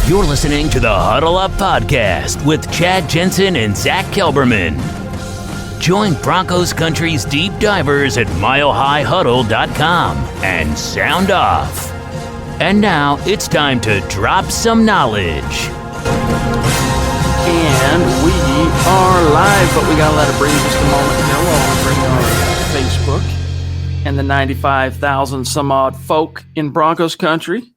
You're listening to the Huddle Up Podcast with Chad Jensen and Zack Kelberman. Join Broncos Country's deep divers at milehighhuddle.com and sound off. And now it's time to drop some knowledge. And we are live, but we got to let it breathe just a moment here while we bring our Facebook and the 95,000 some odd folk in Broncos Country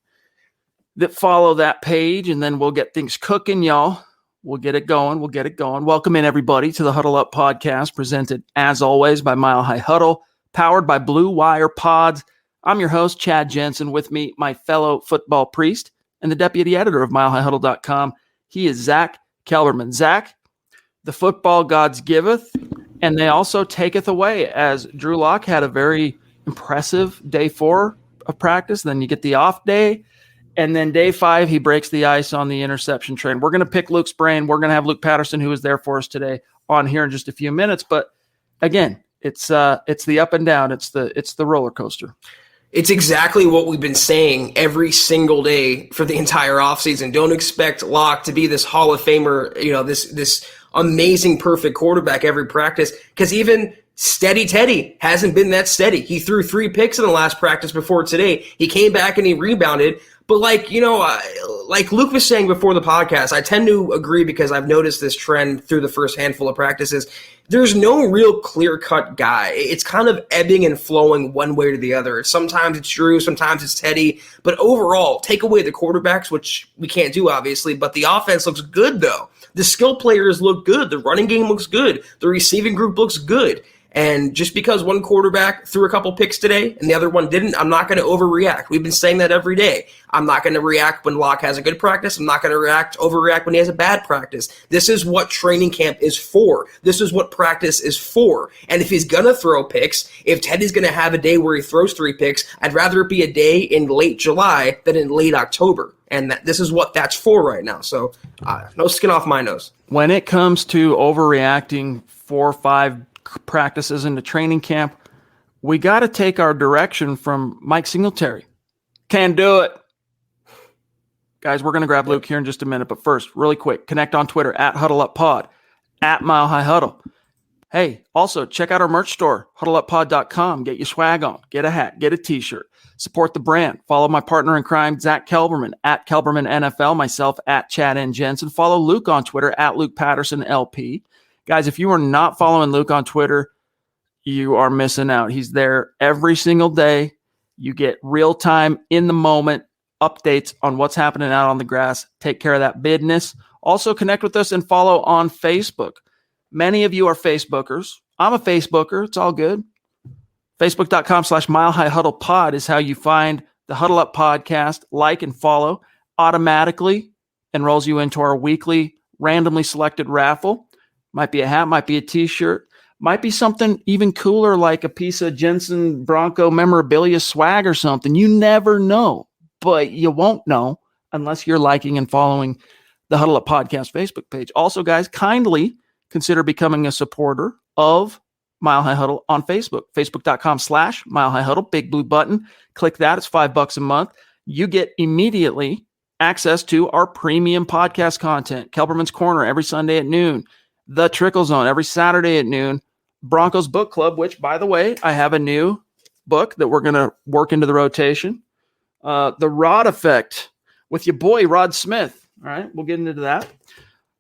that follow that page, and then we'll get things cooking, y'all. We'll get it going. Welcome in, everybody, to the Huddle Up Podcast, presented, as always, by Mile High Huddle, powered by Blue Wire Pods. I'm your host, Chad Jensen. With me, my fellow football priest and the deputy editor of milehighhuddle.com. He is Zack Kelberman. Zack, the football gods giveth, and they also taketh away, as Drew Lock had a very impressive day 4 of practice. Then you get the off day. And then day 5, he breaks the ice on the interception train. We're going to pick Luke's brain. We're going to have Luke Patterson, who is there for us today, on here in just a few minutes. But again, it's the up and down. It's the roller coaster. It's exactly what we've been saying every single day for the entire offseason. Don't expect Locke to be this Hall of Famer, this amazing, perfect quarterback every practice, because even Steady Teddy hasn't been that steady. He threw 3 picks in the last practice before today. He came back and he rebounded. But like Luke was saying before the podcast, I tend to agree because I've noticed this trend through the first handful of practices. There's no real clear-cut guy. It's kind of ebbing and flowing one way or the other. Sometimes it's Drew, sometimes it's Teddy. But overall, take away the quarterbacks, which we can't do, obviously. But the offense looks good, though. The skill players look good. The running game looks good. The receiving group looks good. And just because one quarterback threw a couple picks today and the other one didn't, I'm not going to overreact. We've been saying that every day. I'm not going to react when Locke has a good practice. I'm not going to overreact when he has a bad practice. This is what training camp is for. This is what practice is for. And if he's going to throw picks, if Teddy's going to have a day where he throws 3 picks, I'd rather it be a day in late July than in late October. And this is what that's for right now. So no skin off my nose. When it comes to overreacting 4 or 5 practices into training camp, we got to take our direction from Mike Singletary. Can do it. Guys, we're going to grab Luke here in just a minute, but first, really quick, connect on Twitter at HuddleUpPod, at Mile High Huddle. Hey, also check out our merch store, huddleuppod.com. Get your swag on, get a hat, get a t-shirt, support the brand. Follow my partner in crime, Zack Kelberman, at Kelberman NFL, myself at Chad N. Jensen. Follow Luke on Twitter at Luke Patterson LP. Guys, if you are not following Luke on Twitter, you are missing out. He's there every single day. You get real-time, in-the-moment updates on what's happening out on the grass. Take care of that business. Also, connect with us and follow on Facebook. Many of you are Facebookers. I'm a Facebooker. It's all good. Facebook.com/milehighhuddlepod is how you find the Huddle Up Podcast. Like and follow. Automatically enrolls you into our weekly randomly selected raffle. Might be a hat, might be a t-shirt, might be something even cooler like a piece of Jensen Bronco memorabilia swag or something. You never know, but you won't know unless you're liking and following the Huddle Up Podcast Facebook page. Also, guys, kindly consider becoming a supporter of Mile High Huddle on Facebook. Facebook.com/Mile High Huddle, big blue button. Click that. It's $5 a month. You get immediately access to our premium podcast content. Kelberman's Corner every Sunday at noon. The Trickle Zone every Saturday at noon. Broncos Book Club, which, by the way, I have a new book that we're going to work into the rotation. The Rod Effect with your boy, Rod Smith. All right, we'll get into that.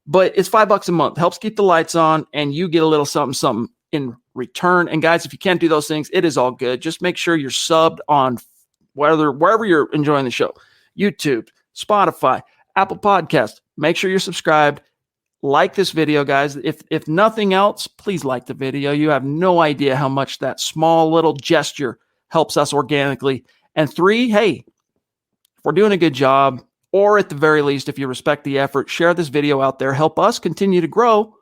But it's $5 a month. Helps keep the lights on, and you get a little something in return. And, guys, if you can't do those things, it is all good. Just make sure you're subbed on wherever you're enjoying the show. YouTube, Spotify, Apple Podcasts. Make sure you're subscribed. Like this video, guys. If nothing else, please like the video. You have no idea how much that small little gesture helps us organically. And 3, hey, if we're doing a good job, or at the very least, if you respect the effort, share this video out there. Help us continue to grow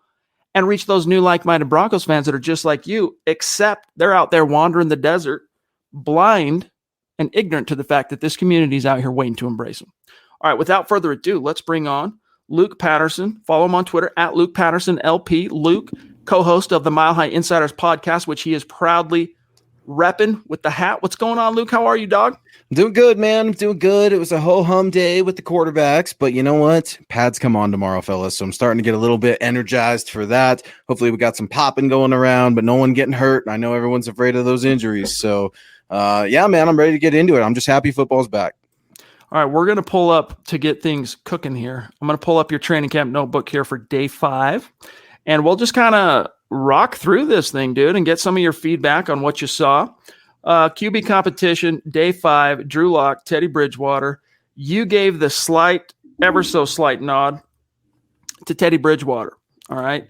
and reach those new like-minded Broncos fans that are just like you, except they're out there wandering the desert, blind and ignorant to the fact that this community is out here waiting to embrace them. All right, without further ado, let's bring on Luke Patterson. Follow him on Twitter at Luke Patterson LP. Luke, co-host of the Mile High Insiders podcast, which he is proudly repping with the hat. What's going on, Luke? How are you, dog? I'm doing good, man. I'm doing good. It was a ho-hum day with the quarterbacks, but you know what? Pads come on tomorrow, fellas, so I'm starting to get a little bit energized for that. Hopefully we got some popping going around, but no one getting hurt. I know everyone's afraid of those injuries, so yeah, man, I'm ready to get into it. I'm just happy football's back. All right, we're going to pull up to get things cooking here. I'm going to pull up your training camp notebook here for day 5, and we'll just kind of rock through this thing, dude, and get some of your feedback on what you saw. QB competition, day 5, Drew Lock, Teddy Bridgewater. You gave the slight, ever so slight nod to Teddy Bridgewater. All right.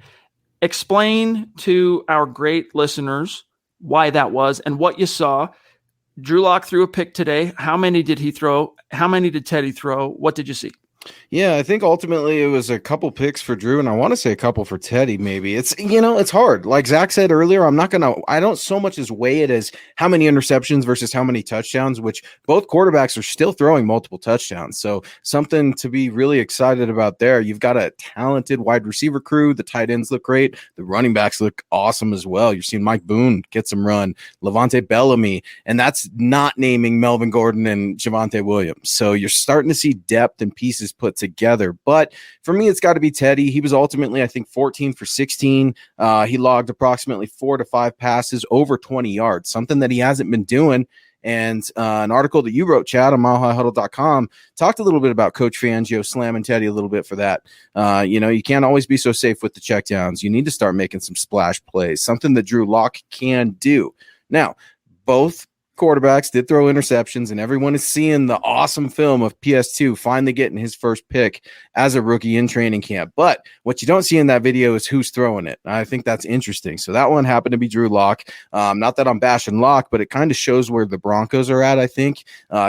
Explain to our great listeners why that was and what you saw. Drew Lock threw a pick today. How many did he throw? How many did Teddy throw? What did you see? Yeah, I think ultimately it was a couple picks for Drew, and I want to say a couple for Teddy. Maybe it's hard. Like Zach said earlier, I don't so much as weigh it as how many interceptions versus how many touchdowns, which both quarterbacks are still throwing multiple touchdowns. So something to be really excited about there. You've got a talented wide receiver crew. The tight ends look great. The running backs look awesome as well. You're seeing Mike Boone get some run, Levante Bellamy, and that's not naming Melvin Gordon and Javonte Williams. So you're starting to see depth and pieces put together. But for me, it's got to be Teddy. He was ultimately, I think, 14 for 16. He logged approximately 4 to 5 passes over 20 yards, something that he hasn't been doing. And an article that you wrote, Chad, on milehighhuddle.com talked a little bit about Coach Fangio slamming Teddy a little bit for that. You can't always be so safe with the checkdowns. You need to start making some splash plays, something that Drew Lock can do. Now, both quarterbacks did throw interceptions, and everyone is seeing the awesome film of PS2 finally getting his first pick as a rookie in training camp. But what you don't see in that video is who's throwing it. I think that's interesting. So that one happened to be Drew Lock. Not that I'm bashing Lock, but it kind of shows where the Broncos are at, I think.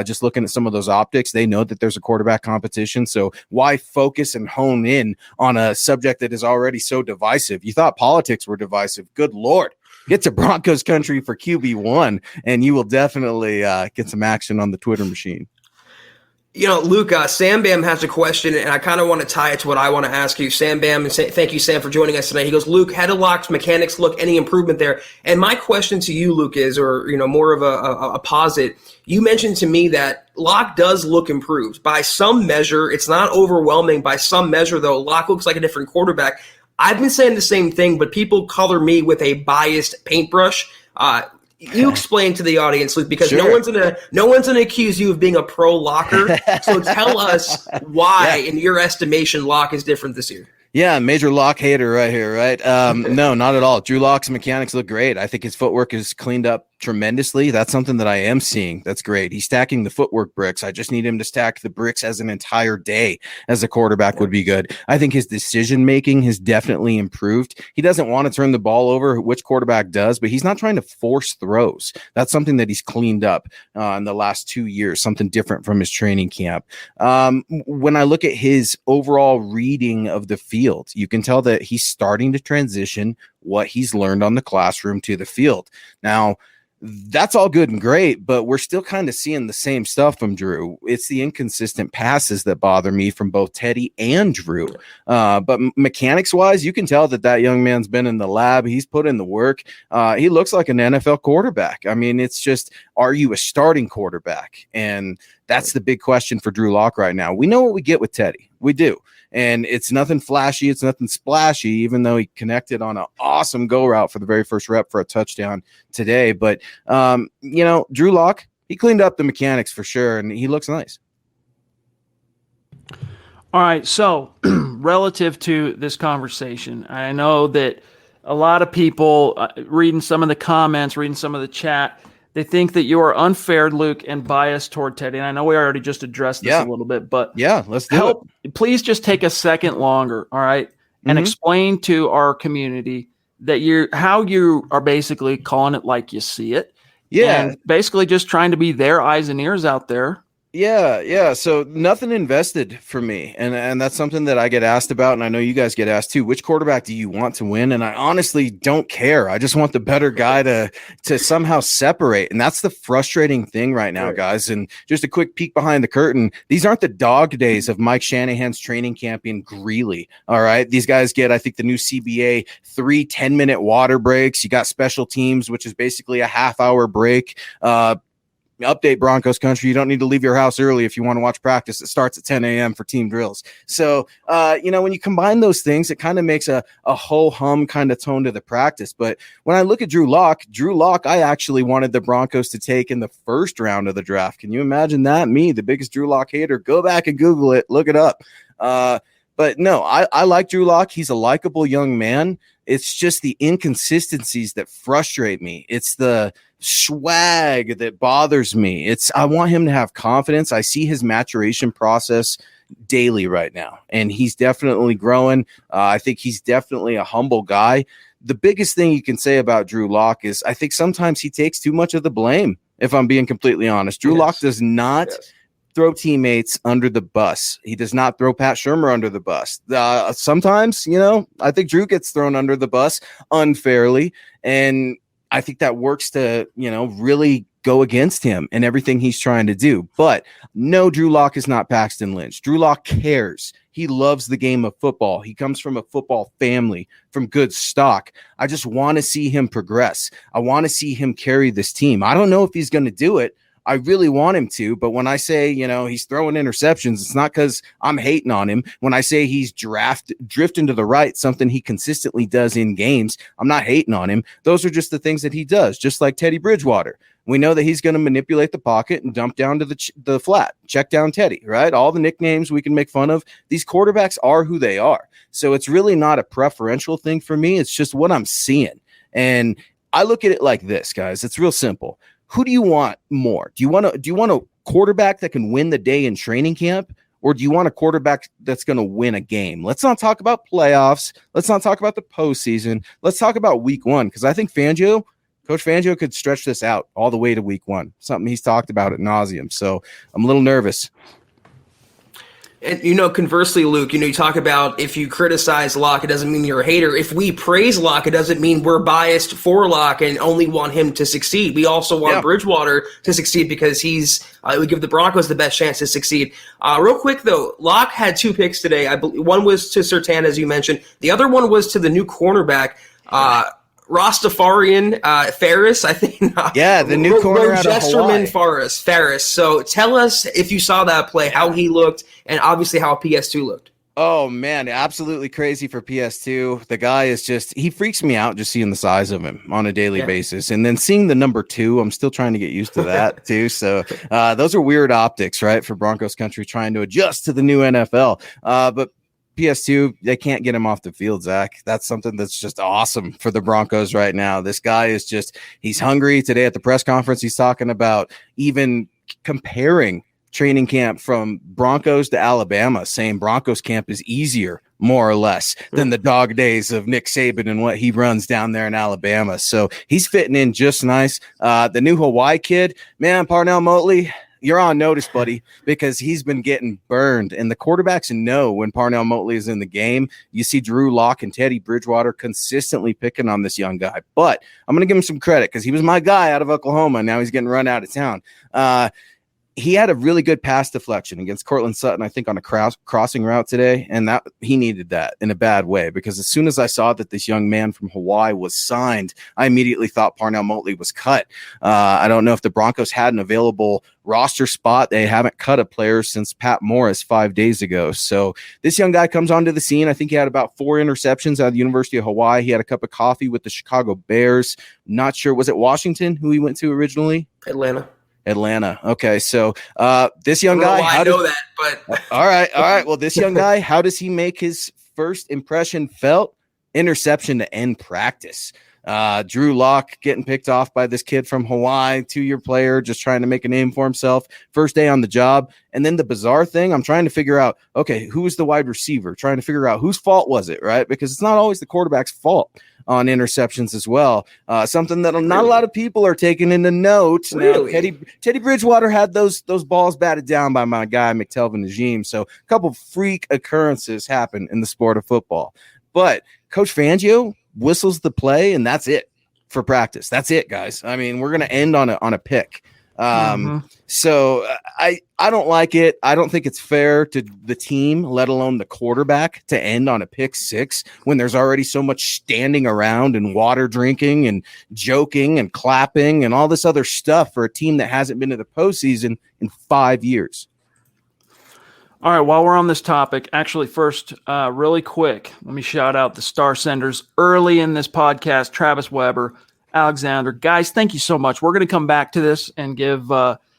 Just looking at some of those optics, they know that there's a quarterback competition. So why focus and hone in on a subject that is already so divisive? You thought politics were divisive. Good Lord. Get to Broncos country for QB1, and you will definitely get some action on the Twitter machine. Luke, Sam Bam has a question, and I kind of want to tie it to what I want to ask you. Sam Bam, and thank you, Sam, for joining us tonight. He goes, Luke, head of locks, mechanics look, any improvement there? And my question to you, Luke, is, or more of a posit. You mentioned to me that Lock does look improved. By some measure, it's not overwhelming. By some measure, though, Lock looks like a different quarterback. I've been saying the same thing, but people color me with a biased paintbrush. You explain to the audience, Luke, because sure. no one's gonna accuse you of being a pro locker. So tell us why, in your estimation, Lock is different this year. Yeah, major Lock hater right here, right? No, not at all. Drew Lock's mechanics look great. I think his footwork is cleaned up tremendously. That's something that I am seeing. That's great. He's stacking the footwork bricks. I just need him to stack the bricks as an entire day as a quarterback would be good. I think his decision making has definitely improved. He doesn't want to turn the ball over, which quarterback does, but he's not trying to force throws. That's something that he's cleaned up in the last 2 years, something different from his training camp. When I look at his overall reading of the field, you can tell that he's starting to transition what he's learned on the classroom to the field. Now, that's all good and great, but we're still kind of seeing the same stuff from Drew. It's the inconsistent passes that bother me from both Teddy and Drew. But mechanics wise, you can tell that young man's been in the lab. He's put in the work. He looks like an NFL quarterback. I mean, it's just, are you a starting quarterback? And that's the big question for Drew Lock right now. We know what we get with Teddy. We do. And it's nothing flashy. It's nothing splashy, even though he connected on an awesome go route for the very first rep for a touchdown today. But, Drew Lock, he cleaned up the mechanics for sure, and he looks nice. All right. So relative to this conversation, I know that a lot of people reading some of the comments, reading some of the chat, they think that you are unfair, Luke, and biased toward Teddy. And I know we already just addressed this a little bit, but let's do it. Please just take a second longer, all right, and explain to our community that how you are basically calling it like you see it. Yeah, and basically just trying to be their eyes and ears out there Yeah. So nothing invested for me. And that's something that I get asked about. And I know you guys get asked too. Which quarterback do you want to win? And I honestly don't care. I just want the better guy to somehow separate. And that's the frustrating thing right now, guys. And just a quick peek behind the curtain. These aren't the dog days of Mike Shanahan's training camp in Greeley. All right. These guys get, I think, the new CBA 3 10-minute water breaks. You got special teams, which is basically a half-hour break. Update Broncos country. You don't need to leave your house early if you want to watch practice. It starts at 10 a.m. for team drills. So, when you combine those things, it kind of makes a ho-hum kind of tone to the practice. But when I look at Drew Lock, I actually wanted the Broncos to take in the first round of the draft. Can you imagine that? Me, the biggest Drew Lock hater. Go back and Google it. Look it up. But no, I like Drew Lock. He's a likable young man. It's just the inconsistencies that frustrate me. It's the swag that bothers me. I want him to have confidence. I see his maturation process daily right now, and he's definitely growing. I think he's definitely a humble guy. The biggest thing you can say about Drew Lock is I think sometimes he takes too much of the blame, if I'm being completely honest. Drew Lock does not throw teammates under the bus. He does not throw Pat Shurmur under the bus. Sometimes, I think Drew gets thrown under the bus unfairly, and I think that works to, really go against him and everything he's trying to do. But no, Drew Lock is not Paxton Lynch. Drew Lock cares. He loves the game of football. He comes from a football family, from good stock. I just want to see him progress. I want to see him carry this team. I don't know if he's going to do it. I really want him to, but when I say, he's throwing interceptions, it's not because I'm hating on him. When I say he's drifting to the right, something he consistently does in games, I'm not hating on him. Those are just the things that he does, just like Teddy Bridgewater. We know that he's going to manipulate the pocket and dump down to the flat, check down Teddy, right? All the nicknames we can make fun of. These quarterbacks are who they are. So it's really not a preferential thing for me. It's just what I'm seeing. And I look at it like this, guys. It's real simple. Who do you want more? Do you want a quarterback that can win the day in training camp, or do you want a quarterback that's going to win a game? Let's not talk about playoffs. Let's not talk about the postseason. Let's talk about week one, because I think Coach Fangio could stretch this out all the way to week one, something he's talked about ad nauseum. So I'm a little nervous. And, conversely, Luke, you talk about if you criticize Locke, it doesn't mean you're a hater. If we praise Locke, it doesn't mean we're biased for Locke and only want him to succeed. We also want Bridgewater to succeed because we give the Broncos the best chance to succeed. Real quick, though, Locke had 2 picks today. I believe one was to Surtain, as you mentioned. The other one was to the new cornerback, Rastafarian Ferris, I think. The new corner out of Hawaii. Ferris. So tell us, if you saw that play, how he looked, and obviously how PS2 looked. Oh, man, absolutely crazy for PS2. The guy is he freaks me out just seeing the size of him on a daily basis. And then seeing the number 2, I'm still trying to get used to that too. So those are weird optics, right, for Broncos country trying to adjust to the new NFL. But PS2, they can't get him off the field, Zach. That's something that's just awesome for the Broncos right now. This guy is he's hungry. Today at the press conference, he's talking about even comparing training camp from Broncos to Alabama, saying Broncos camp is easier, more or less, than the dog days of Nick Saban and what he runs down there in Alabama. So he's fitting in just nice. The new Hawaii kid, man, Parnell Motley, you're on notice, buddy, because he's been getting burned. And the quarterbacks know when Parnell Motley is in the game. You see Drew Lock and Teddy Bridgewater consistently picking on this young guy. But I'm going to give him some credit because he was my guy out of Oklahoma. Now he's getting run out of town. He had a really good pass deflection against Cortland Sutton, I think, on a crossing route today, and that he needed that in a bad way, because as soon as I saw that this young man from Hawaii was signed, I immediately thought Parnell Motley was cut. I don't know if the Broncos had an available roster spot. They haven't cut a player since Pat Morris 5 days ago. So this young guy comes onto the scene. I think he had about 4 interceptions out of the University of Hawaii. He had a cup of coffee with the Chicago Bears. Not sure. Was it Washington who he went to originally? Atlanta. Okay, so this young guy. I know that, but all right. Well, this young guy, how does he make his first impression felt? Interception to end practice. Drew Lock getting picked off by this kid from Hawaii, 2-year player, just trying to make a name for himself. First day on the job. And then the bizarre thing, I'm trying to figure out, okay, who was the wide receiver? Trying to figure out whose fault was it, right? Because it's not always the quarterback's fault on interceptions as well. Something that not a lot of people are taking into note. Really? Now, Teddy Bridgewater had those balls batted down by my guy, McTelvin Najim. So a couple freak occurrences happen in the sport of football. But Coach Fangio whistles the play, and that's it for practice. That's it, guys. I mean, we're going to end on a pick. So I don't like it. I don't think it's fair to the team, let alone the quarterback, to end on a pick six when there's already so much standing around and water drinking and joking and clapping and all this other stuff for a team that hasn't been to the postseason in 5 years. All right, while we're on this topic, actually first, really quick, let me shout out the star senders early in this podcast, Travis Weber, Alexander. Guys, thank you so much. We're going to come back to this and give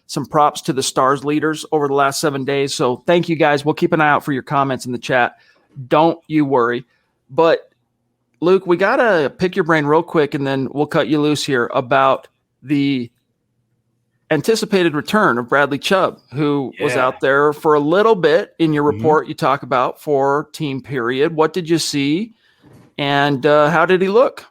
some props to the stars leaders over the last 7 days. So thank you, guys. We'll keep an eye out for your comments in the chat. Don't you worry. But, Luke, we got to pick your brain real quick, and then we'll cut you loose here about the anticipated return of Bradley Chubb, who was out there for a little bit in your report you talk about for team period. What did you see, and how did he look?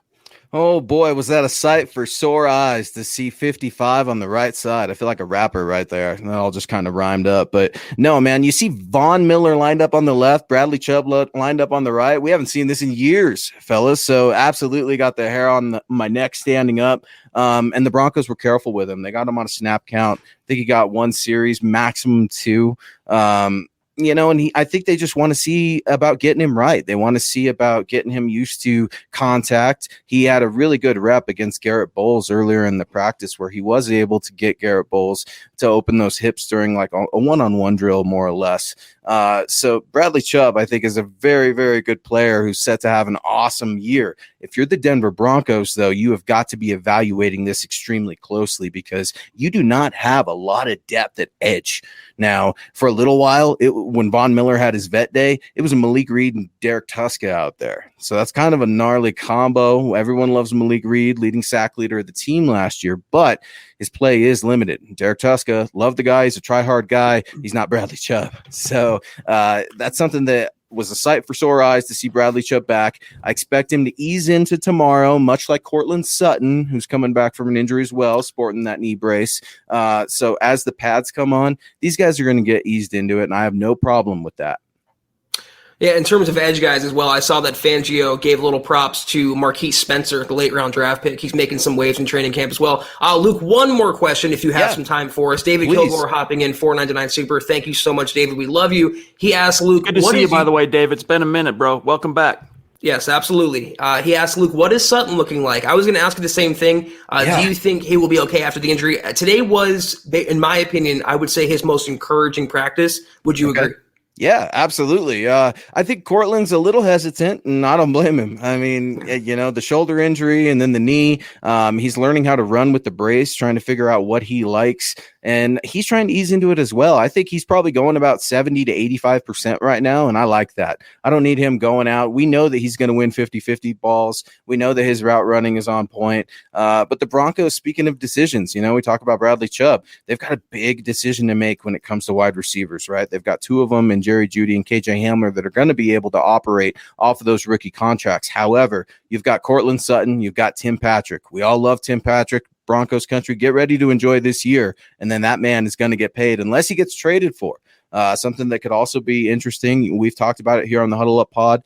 Oh, boy, was that a sight for sore eyes to see 55 on the right side. I feel like a rapper right there. That all just kind of rhymed up. But no, man, you see Von Miller lined up on the left, Bradley Chubb lined up on the right. We haven't seen this in years, fellas. So absolutely got the hair on my neck standing up. And the Broncos were careful with him. They got him on a snap count. I think he got 1 series, maximum 2. And I think they just want to see about getting him right. They want to see about getting him used to contact. He had a really good rep against Garrett Bowles earlier in the practice where he was able to get Garrett Bowles to open those hips during like a one-on-one drill, more or less. So Bradley Chubb, I think, is a very, very good player who's set to have an awesome year. If you're the Denver Broncos, though, you have got to be evaluating this extremely closely because you do not have a lot of depth at edge. Now, for a little while, when Von Miller had his vet day, it was Malik Reed and Derek Tuska out there. So that's kind of a gnarly combo. Everyone loves Malik Reed, leading sack leader of the team last year, but his play is limited. Derek Tuska, love the guy. He's a try-hard guy. He's not Bradley Chubb. So that's something that was a sight for sore eyes to see Bradley Chubb back. I expect him to ease into tomorrow, much like Cortland Sutton, who's coming back from an injury as well, sporting that knee brace. So as the pads come on, these guys are going to get eased into it, and I have no problem with that. Yeah, in terms of edge guys as well, I saw that Fangio gave little props to Marquise Spencer, the late-round draft pick. He's making some waves in training camp as well. Luke, one more question if you have some time for us. David Kilgore hopping in, $4.99 super. Thank you so much, David. We love you. He asked Luke. Good to see you, by the way, David. It's been a minute, bro. Welcome back. Yes, absolutely. He asked Luke, what is Sutton looking like? I was going to ask you the same thing. Do you think he will be okay after the injury? Today was, in my opinion, I would say his most encouraging practice. Would you agree? Yeah, absolutely. I think Cortland's a little hesitant, and I don't blame him. I mean, the shoulder injury and then the knee. He's learning how to run with the brace, trying to figure out what he likes, and he's trying to ease into it as well. I think he's probably going about 70 to 85% right now, and I like that. I don't need him going out. We know that he's going to win 50-50 balls. We know that his route running is on point. But the Broncos, speaking of decisions, we talk about Bradley Chubb. They've got a big decision to make when it comes to wide receivers, right? They've got 2 of them in Jerry Jeudy and KJ Hamler that are going to be able to operate off of those rookie contracts. However, you've got Cortland Sutton, you've got Tim Patrick. We all love Tim Patrick. Broncos country, get ready to enjoy this year. And then that man is going to get paid unless he gets traded for. Something that could also be interesting. We've talked about it here on the Huddle Up Pod.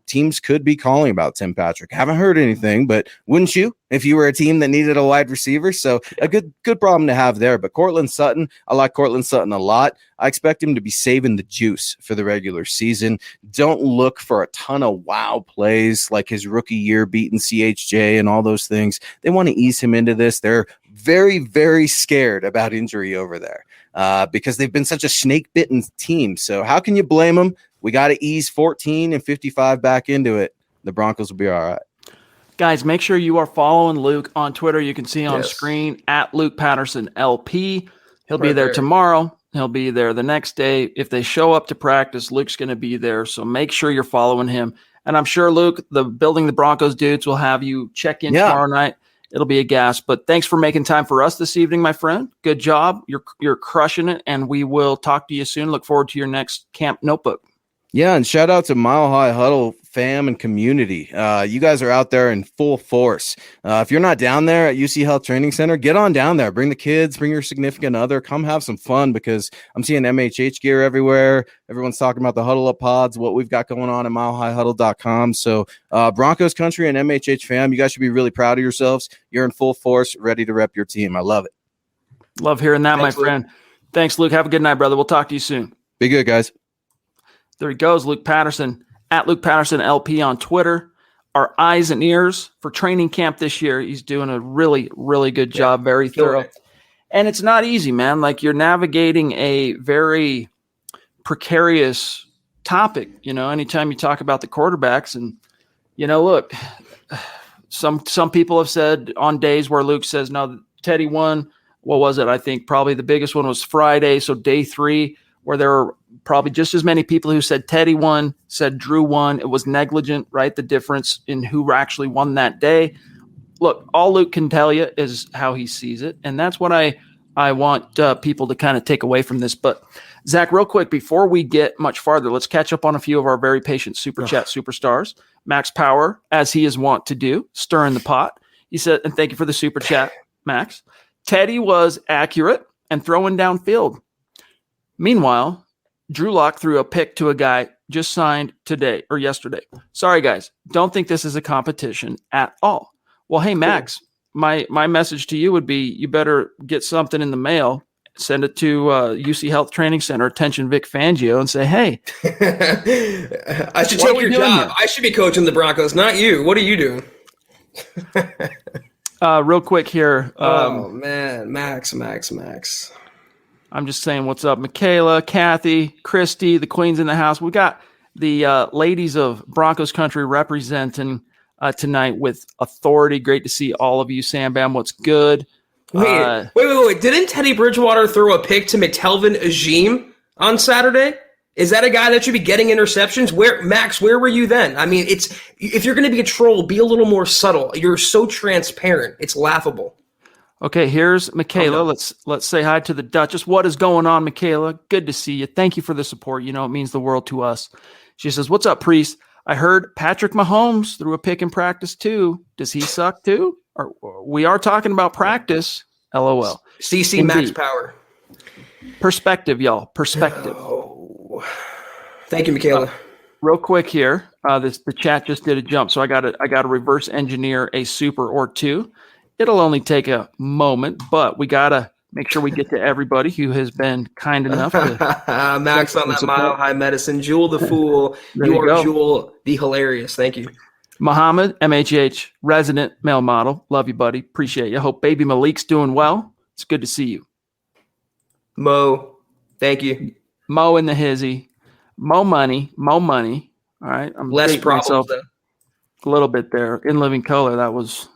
Teams could be calling about Tim Patrick. Haven't heard anything, but wouldn't you if you were a team that needed a wide receiver? So a good problem to have there. But Cortland Sutton, I like Cortland Sutton a lot. I expect him to be saving the juice for the regular season. Don't look for a ton of wow plays like his rookie year beating CHJ and all those things. They want to ease him into this. They're very, very scared about injury over there because they've been such a snake-bitten team. So how can you blame them? We got to ease 14 and 55 back into it. The Broncos will be all right. Guys, make sure you are following Luke on Twitter. You can see on screen at Luke Patterson LP. He'll be there tomorrow. he'll be there. The next day, if they show up to practice, Luke's going to be there. So make sure you're following him. And I'm sure, Luke, the Building the Broncos dudes will have you check in tomorrow night. It'll be a gas. But thanks for making time for us this evening, my friend. Good job. You're crushing it, and we will talk to you soon. Look forward to your next camp notebook. Yeah, and shout out to Mile High Huddle fam and community. You guys are out there in full force. If you're not down there at UC Health Training Center, get on down there. Bring the kids, bring your significant other. Come have some fun, because I'm seeing MHH gear everywhere. Everyone's talking about the Huddle Up pods, what we've got going on at milehighhuddle.com. So Broncos country and MHH fam, you guys should be really proud of yourselves. You're in full force, ready to rep your team. I love it. Love hearing that, Thanks, my friend. Luke. Thanks, Luke. Have a good night, brother. We'll talk to you soon. Be good, guys. There he goes, Luke Patterson, at Luke Patterson LP on Twitter. Our eyes and ears for training camp this year. He's doing a really, really good job, very thorough. And it's not easy, man. Like, you're navigating a very precarious topic, anytime you talk about the quarterbacks. And, look, some people have said on days where Luke says, no, Teddy won. What was it? I think probably the biggest one was Friday. So day 3, where there were probably just as many people who said Teddy won, said Drew won. It was negligent, right? The difference in who actually won that day. Look, all Luke can tell you is how he sees it. And that's what I want people to kind of take away from this. But Zach, real quick, before we get much farther, let's catch up on a few of our very patient Super Chat superstars. Max Power, as he is wont to do, stirring the pot. He said, and thank you for the Super Chat, Max. Teddy was accurate and throwing downfield. Meanwhile, Drew Lock threw a pick to a guy just signed today or yesterday. Sorry, guys. Don't think this is a competition at all. Well, hey, Max, my message to you would be you better get something in the mail, send it to UC Health Training Center, attention Vic Fangio, and say, hey. I should take your job. Here? I should be coaching the Broncos, not you. What are you doing? Real quick here. Man. Max. I'm just saying what's up. Michaela, Kathy, Christy, the queen's in the house. We got the ladies of Broncos country representing tonight with authority. Great to see all of you. Sam Bam, what's good? Wait. Didn't Teddy Bridgewater throw a pick to McTelvin Ajim on Saturday? Is that a guy that should be getting interceptions? Max, where were you then? I mean, if you're going to be a troll, be a little more subtle. You're so transparent. It's laughable. Okay, here's Michaela. Let's say hi to the Duchess. What is going on, Michaela? Good to see you. Thank you for the support. It means the world to us. She says, what's up, Priest? I heard Patrick Mahomes threw a pick in practice too. Does he suck too? We are talking about practice. LOL. CC Max Power. Perspective, y'all. Perspective. Oh. Thank you, Michaela. Real quick here. The chat just did a jump, so I got to reverse engineer a super or two. It'll only take a moment, but we got to make sure we get to everybody who has been kind enough to Max on that Mile High Medicine. Jewel the Fool. you are Jewel the Hilarious. Thank you. Muhammad, MHH, resident male model. Love you, buddy. Appreciate you. Hope baby Malik's doing well. It's good to see you. Mo, thank you. Mo in the hizzy. Mo money. All right. I'm less problems, though. A little bit there. In living color, that was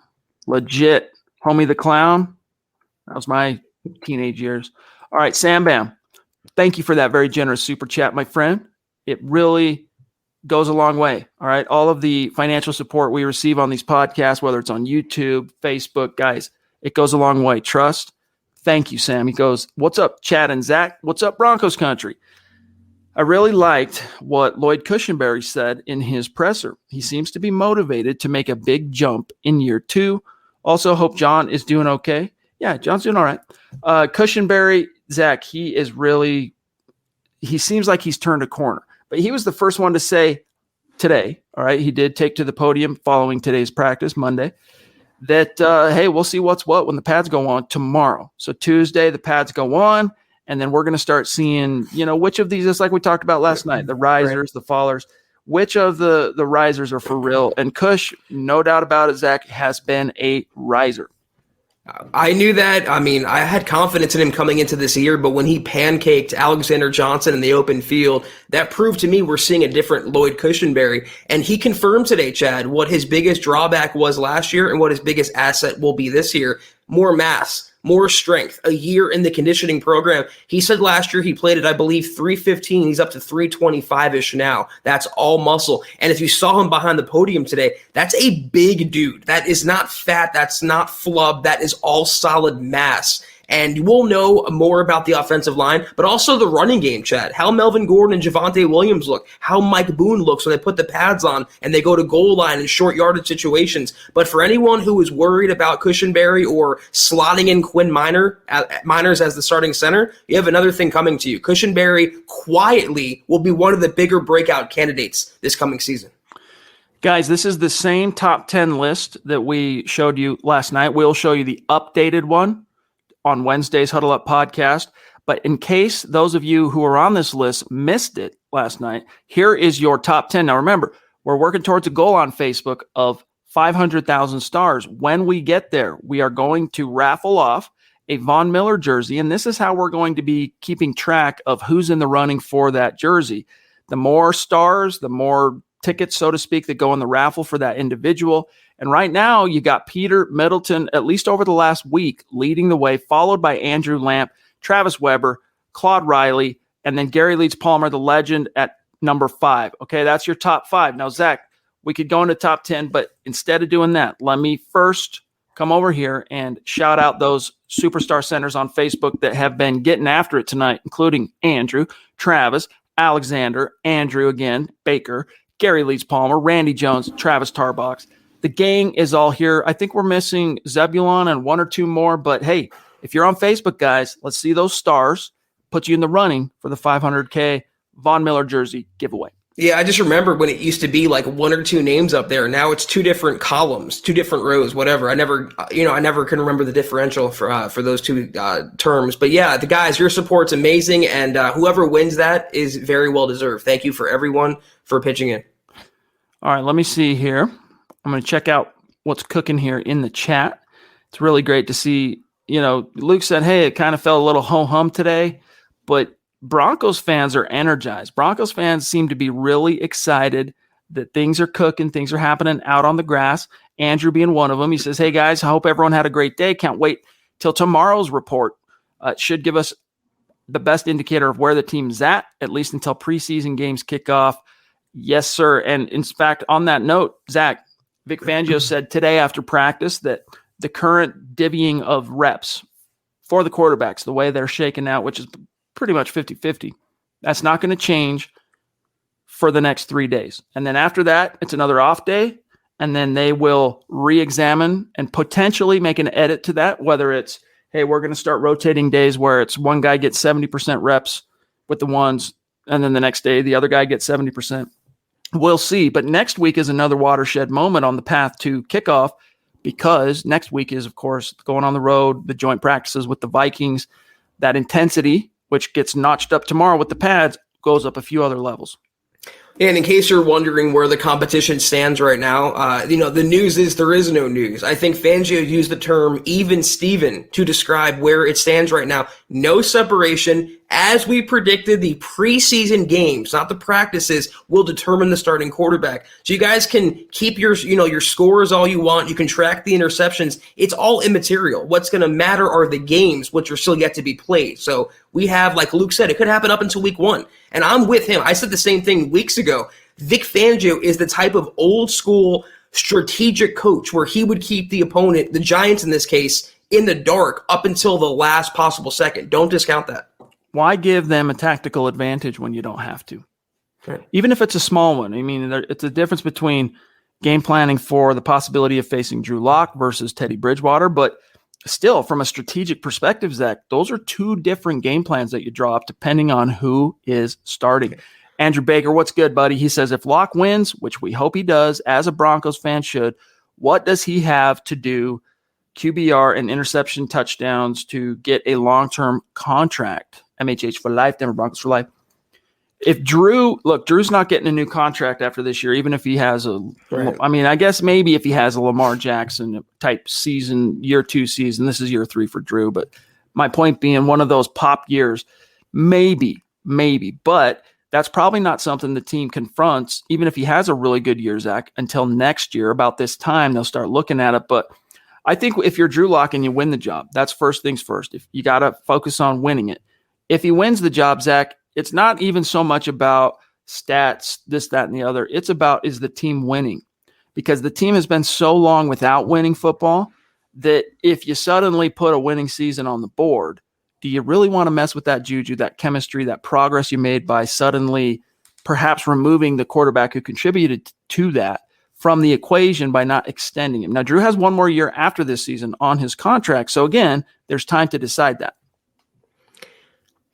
legit. Homie the Clown. That was my teenage years. All right, Sam Bam. Thank you for that very generous super chat, my friend. It really goes a long way. All right. All of the financial support we receive on these podcasts, whether it's on YouTube, Facebook, guys, it goes a long way. Trust. Thank you, Sam. He goes, what's up, Chad and Zach? What's up, Broncos country? I really liked what Lloyd Cushenberry said in his presser. He seems to be motivated to make a big jump in year 2. Also, hope John is doing okay. Yeah, John's doing all right. Cushenberry, Zach, he seems like he's turned a corner. But he was the first one to say today, all right, he did take to the podium following today's practice, Monday, that, hey, we'll see what's what when the pads go on tomorrow. So Tuesday, the pads go on. And then we're going to start seeing, which of these, just like we talked about last night, the risers, the fallers, which of the risers are for real. And Cush, no doubt about it, Zach, has been a riser. I knew that. I mean, I had confidence in him coming into this year, but when he pancaked Alexander Johnson in the open field, that proved to me we're seeing a different Lloyd Cushenberry. And he confirmed today, Chad, what his biggest drawback was last year and what his biggest asset will be this year. More mass. more strength, a year in the conditioning program. He said last year he played at, I believe, 315. He's up to 325-ish now. That's all muscle. And if you saw him behind the podium today, that's a big dude. That is not fat. That's not flub. That is all solid mass. And we'll know more about the offensive line, but also the running game, Chad. How Melvin Gordon and Javonte Williams look. How Mike Boone looks when they put the pads on and they go to goal line in short yardage situations. But for anyone who is worried about Cushenberry or slotting in Quinn Miners as the starting center, you have another thing coming to you. Cushenberry quietly will be one of the bigger breakout candidates this coming season. Guys, this is the same top 10 list that we showed you last night. We'll show you the updated one on Wednesday's Huddle Up podcast. But in case those of you who are on this list missed it last night, here is your top 10. Now, remember, we're working towards a goal on Facebook of 500,000 stars. When we get there, we are going to raffle off a Von Miller jersey, and this is how we're going to be keeping track of who's in the running for that jersey. The more stars, the more tickets, so to speak, that go in the raffle for that individual. And right now, you got Peter Middleton, at least over the last week, leading the way, followed by Andrew Lamp, Travis Weber, Claude Riley, and then Gary Leeds Palmer, the legend, at number 5. Okay, that's your top 5. Now, Zach, we could go into top 10, but instead of doing that, let me first come over here and shout out those superstar centers on Facebook that have been getting after it tonight, including Andrew, Travis, Alexander, Andrew again, Baker, Gary Leeds Palmer, Randy Jones, Travis Tarbox. The gang is all here. I think we're missing Zebulon and one or two more, but hey, if you're on Facebook, guys, let's see those stars. Put you in the running for the $500K Von Miller jersey giveaway. Yeah, I just remember when it used to be like one or two names up there. Now it's 2 different columns, 2 different rows, whatever. I never can remember the differential for those 2 terms. But yeah, the guys, your support's amazing, and whoever wins that is very well deserved. Thank you for everyone for pitching in. All right, let me see here. I'm going to check out what's cooking here in the chat. It's really great to see. Luke said, hey, it kind of felt a little ho-hum today, but Broncos fans are energized. Broncos fans seem to be really excited that things are cooking, things are happening out on the grass. Andrew being one of them. He says, hey, guys, I hope everyone had a great day. Can't wait till tomorrow's report. It should give us the best indicator of where the team's at least until preseason games kick off. Yes, sir. And in fact, on that note, Zach, Vic Fangio said today after practice that the current divvying of reps for the quarterbacks, the way they're shaking out, which is pretty much 50-50, that's not going to change for the next 3 days. And then after that, it's another off day, and then they will re-examine and potentially make an edit to that, whether it's, hey, we're going to start rotating days where it's one guy gets 70% reps with the ones, and then the next day the other guy gets 70%. We'll see. But next week is another watershed moment on the path to kickoff, because next week is, of course, going on the road, the joint practices with the Vikings. That intensity, which gets notched up tomorrow with the pads, goes up a few other levels. And in case you're wondering where the competition stands right now, the news is there is no news. I think Fangio used the term even Steven to describe where it stands right now. No separation. As we predicted, the preseason games, not the practices, will determine the starting quarterback. So you guys can keep your scores all you want. You can track the interceptions. It's all immaterial. What's going to matter are the games, which are still yet to be played. So we have, like Luke said, it could happen up until week 1. And I'm with him. I said the same thing weeks ago. Vic Fangio is the type of old school strategic coach where he would keep the opponent, the Giants in this case, in the dark up until the last possible second. Don't discount that. Why give them a tactical advantage when you don't have to? Right. Even if it's a small one. I mean, it's a difference between game planning for the possibility of facing Drew Lock versus Teddy Bridgewater. But still, from a strategic perspective, Zach, those are 2 different game plans that you draw up depending on who is starting. Okay. Andrew Baker, what's good, buddy? He says, if Lock wins, which we hope he does, as a Broncos fan should, what does he have to do, QBR and interception touchdowns, to get a long-term contract? MHH for life, Denver Broncos for life. If Drew's not getting a new contract after this year, even if he has I guess maybe if he has a Lamar Jackson type season, year 2 season, this is year 3 for Drew. But my point being, one of those pop years, maybe, but that's probably not something the team confronts, even if he has a really good year, Zach, until next year. About this time, they'll start looking at it. But I think if you're Drew Lock and you win the job, that's first things first. If you got to focus on winning it. If he wins the job, Zach, it's not even so much about stats, this, that, and the other. It's about, is the team winning? Because the team has been so long without winning football that if you suddenly put a winning season on the board, do you really want to mess with that juju, that chemistry, that progress you made by suddenly perhaps removing the quarterback who contributed to that from the equation by not extending him? Now, Drew has one more year after this season on his contract. So again, there's time to decide that.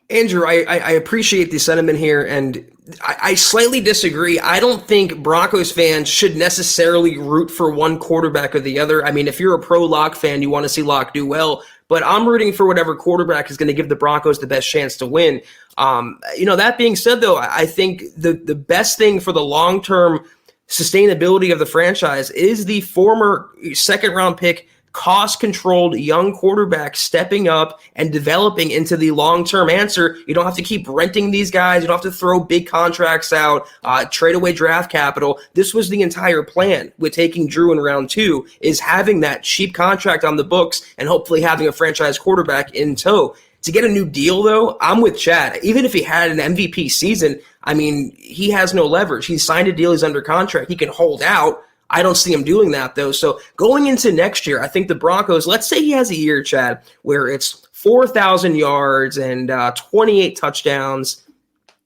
Andrew, I appreciate the sentiment here, and I slightly disagree. I don't think Broncos fans should necessarily root for one quarterback or the other. I mean, if you're a pro Lock fan, you want to see Lock do well, but I'm rooting for whatever quarterback is going to give the Broncos the best chance to win. That being said, though, I think the best thing for the long-term sustainability of the franchise is the former second-round pick, cost-controlled young quarterback stepping up and developing into the long-term answer. You don't have to keep renting these guys. You don't have to throw big contracts out, trade away draft capital. This was the entire plan with taking Drew in round 2, is having that cheap contract on the books and hopefully having a franchise quarterback in tow. To get a new deal, though, I'm with Chad. Even if he had an MVP season, I mean, he has no leverage. He signed a deal. He's under contract. He can hold out. I don't see him doing that, though. So going into next year, I think the Broncos, let's say he has a year, Chad, where it's 4,000 yards and 28 touchdowns,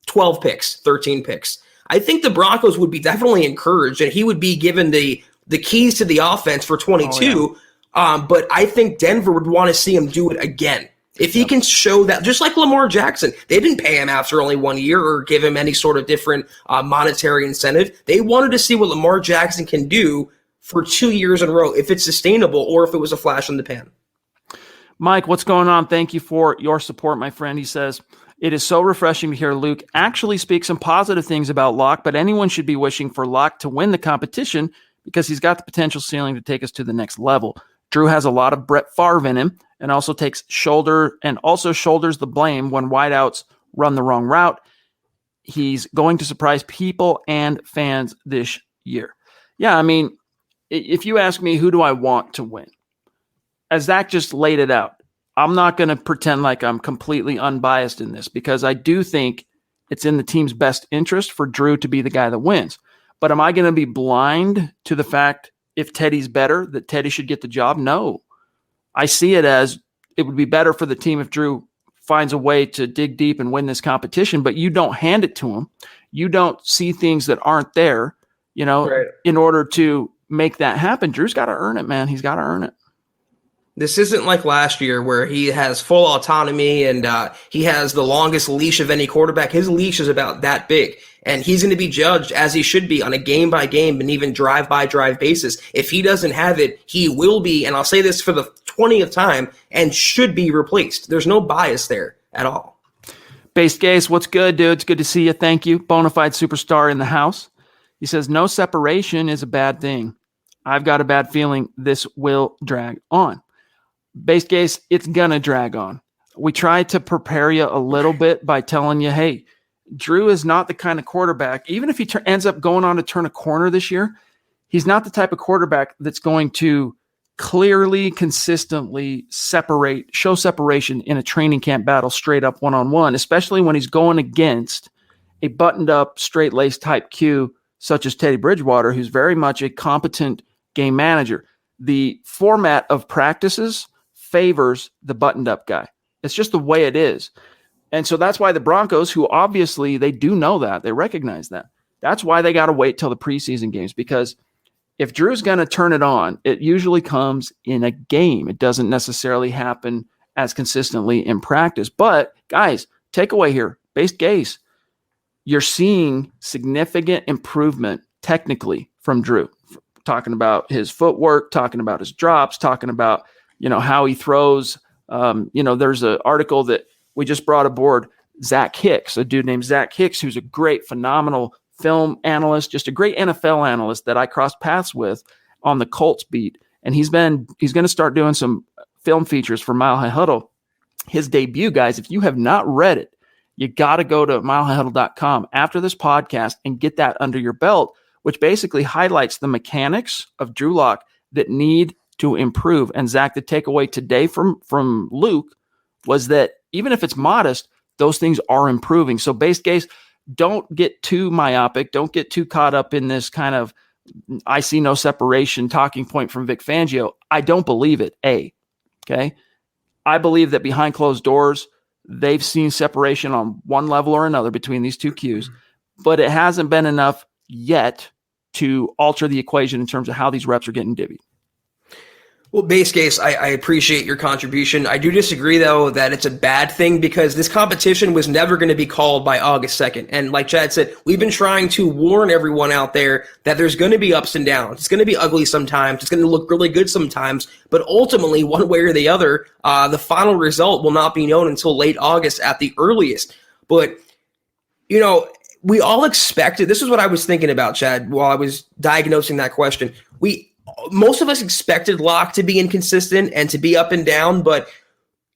12 picks, 13 picks. I think the Broncos would be definitely encouraged, and he would be given the keys to the offense for 22. But I think Denver would want to see him do it again. If he can show that, just like Lamar Jackson, they didn't pay him after only 1 year or give him any sort of different monetary incentive. They wanted to see what Lamar Jackson can do for 2 years in a row, if it's sustainable or if it was a flash in the pan. Mike, what's going on? Thank you for your support, my friend. He says, it is so refreshing to hear Luke actually speak some positive things about Locke, but anyone should be wishing for Locke to win the competition because he's got the potential ceiling to take us to the next level. Drew has a lot of Brett Favre in him and also shoulders the blame when wideouts run the wrong route. He's going to surprise people and fans this year. Yeah, I mean, if you ask me who do I want to win, as Zach just laid it out, I'm not going to pretend like I'm completely unbiased in this because I do think it's in the team's best interest for Drew to be the guy that wins. But am I going to be blind to the fact if Teddy's better, that Teddy should get the job? No. I see it as it would be better for the team if Drew finds a way to dig deep and win this competition, but you don't hand it to him. You don't see things that aren't there, right, in order to make that happen. Drew's got to earn it, man. He's got to earn it. This isn't like last year where he has full autonomy and he has the longest leash of any quarterback. His leash is about that big, and he's going to be judged as he should be on a game-by-game and even drive-by-drive basis. If he doesn't have it, he will be, and I'll say this for the 20th time, and should be replaced. There's no bias there at all. Based Gaze, what's good, dude? It's good to see you. Thank you. Bonafide superstar in the house. He says, no separation is a bad thing. I've got a bad feeling this will drag on. Based Gaze, it's going to drag on. We tried to prepare you a little bit by telling you, hey, Drew is not the kind of quarterback, even if he ends up going on to turn a corner this year, he's not the type of quarterback that's going to clearly, consistently show separation in a training camp battle straight up one-on-one, especially when he's going against a buttoned-up, straight-laced type Q such as Teddy Bridgewater, who's very much a competent game manager. The format of practices favors the buttoned-up guy. It's just the way it is. And so that's why the Broncos, who obviously they do know that, they recognize that. That's why they got to wait till the preseason games, because if Drew's going to turn it on, it usually comes in a game. It doesn't necessarily happen as consistently in practice. But guys, takeaway here, Based Gaze, you're seeing significant improvement technically from Drew. Talking about his footwork, talking about his drops, talking about how he throws. There's an article that we just brought aboard, Zach Hicks, a dude named Zach Hicks, who's a great, phenomenal film analyst, just a great NFL analyst that I crossed paths with on the Colts beat. And he's going to start doing some film features for Mile High Huddle. His debut, guys, if you have not read it, you got to go to milehighhuddle.com after this podcast and get that under your belt, which basically highlights the mechanics of Drew Lock that need to improve. And Zach, the takeaway today from Luke was that even if it's modest, those things are improving. So base case, don't get too myopic. Don't get too caught up in this kind of I see no separation talking point from Vic Fangio. I don't believe it, okay? I believe that behind closed doors, they've seen separation on one level or another between these two Qs, but it hasn't been enough yet to alter the equation in terms of how these reps are getting divvied. Well, base case, I appreciate your contribution. I do disagree, though, that it's a bad thing because this competition was never going to be called by August 2nd. And like Chad said, we've been trying to warn everyone out there that there's going to be ups and downs. It's going to be ugly sometimes. It's going to look really good sometimes. But ultimately, one way or the other, the final result will not be known until late August at the earliest. But, you know, we all expected, this is what I was thinking about, Chad, while I was diagnosing that question. Most of us expected Locke to be inconsistent and to be up and down, but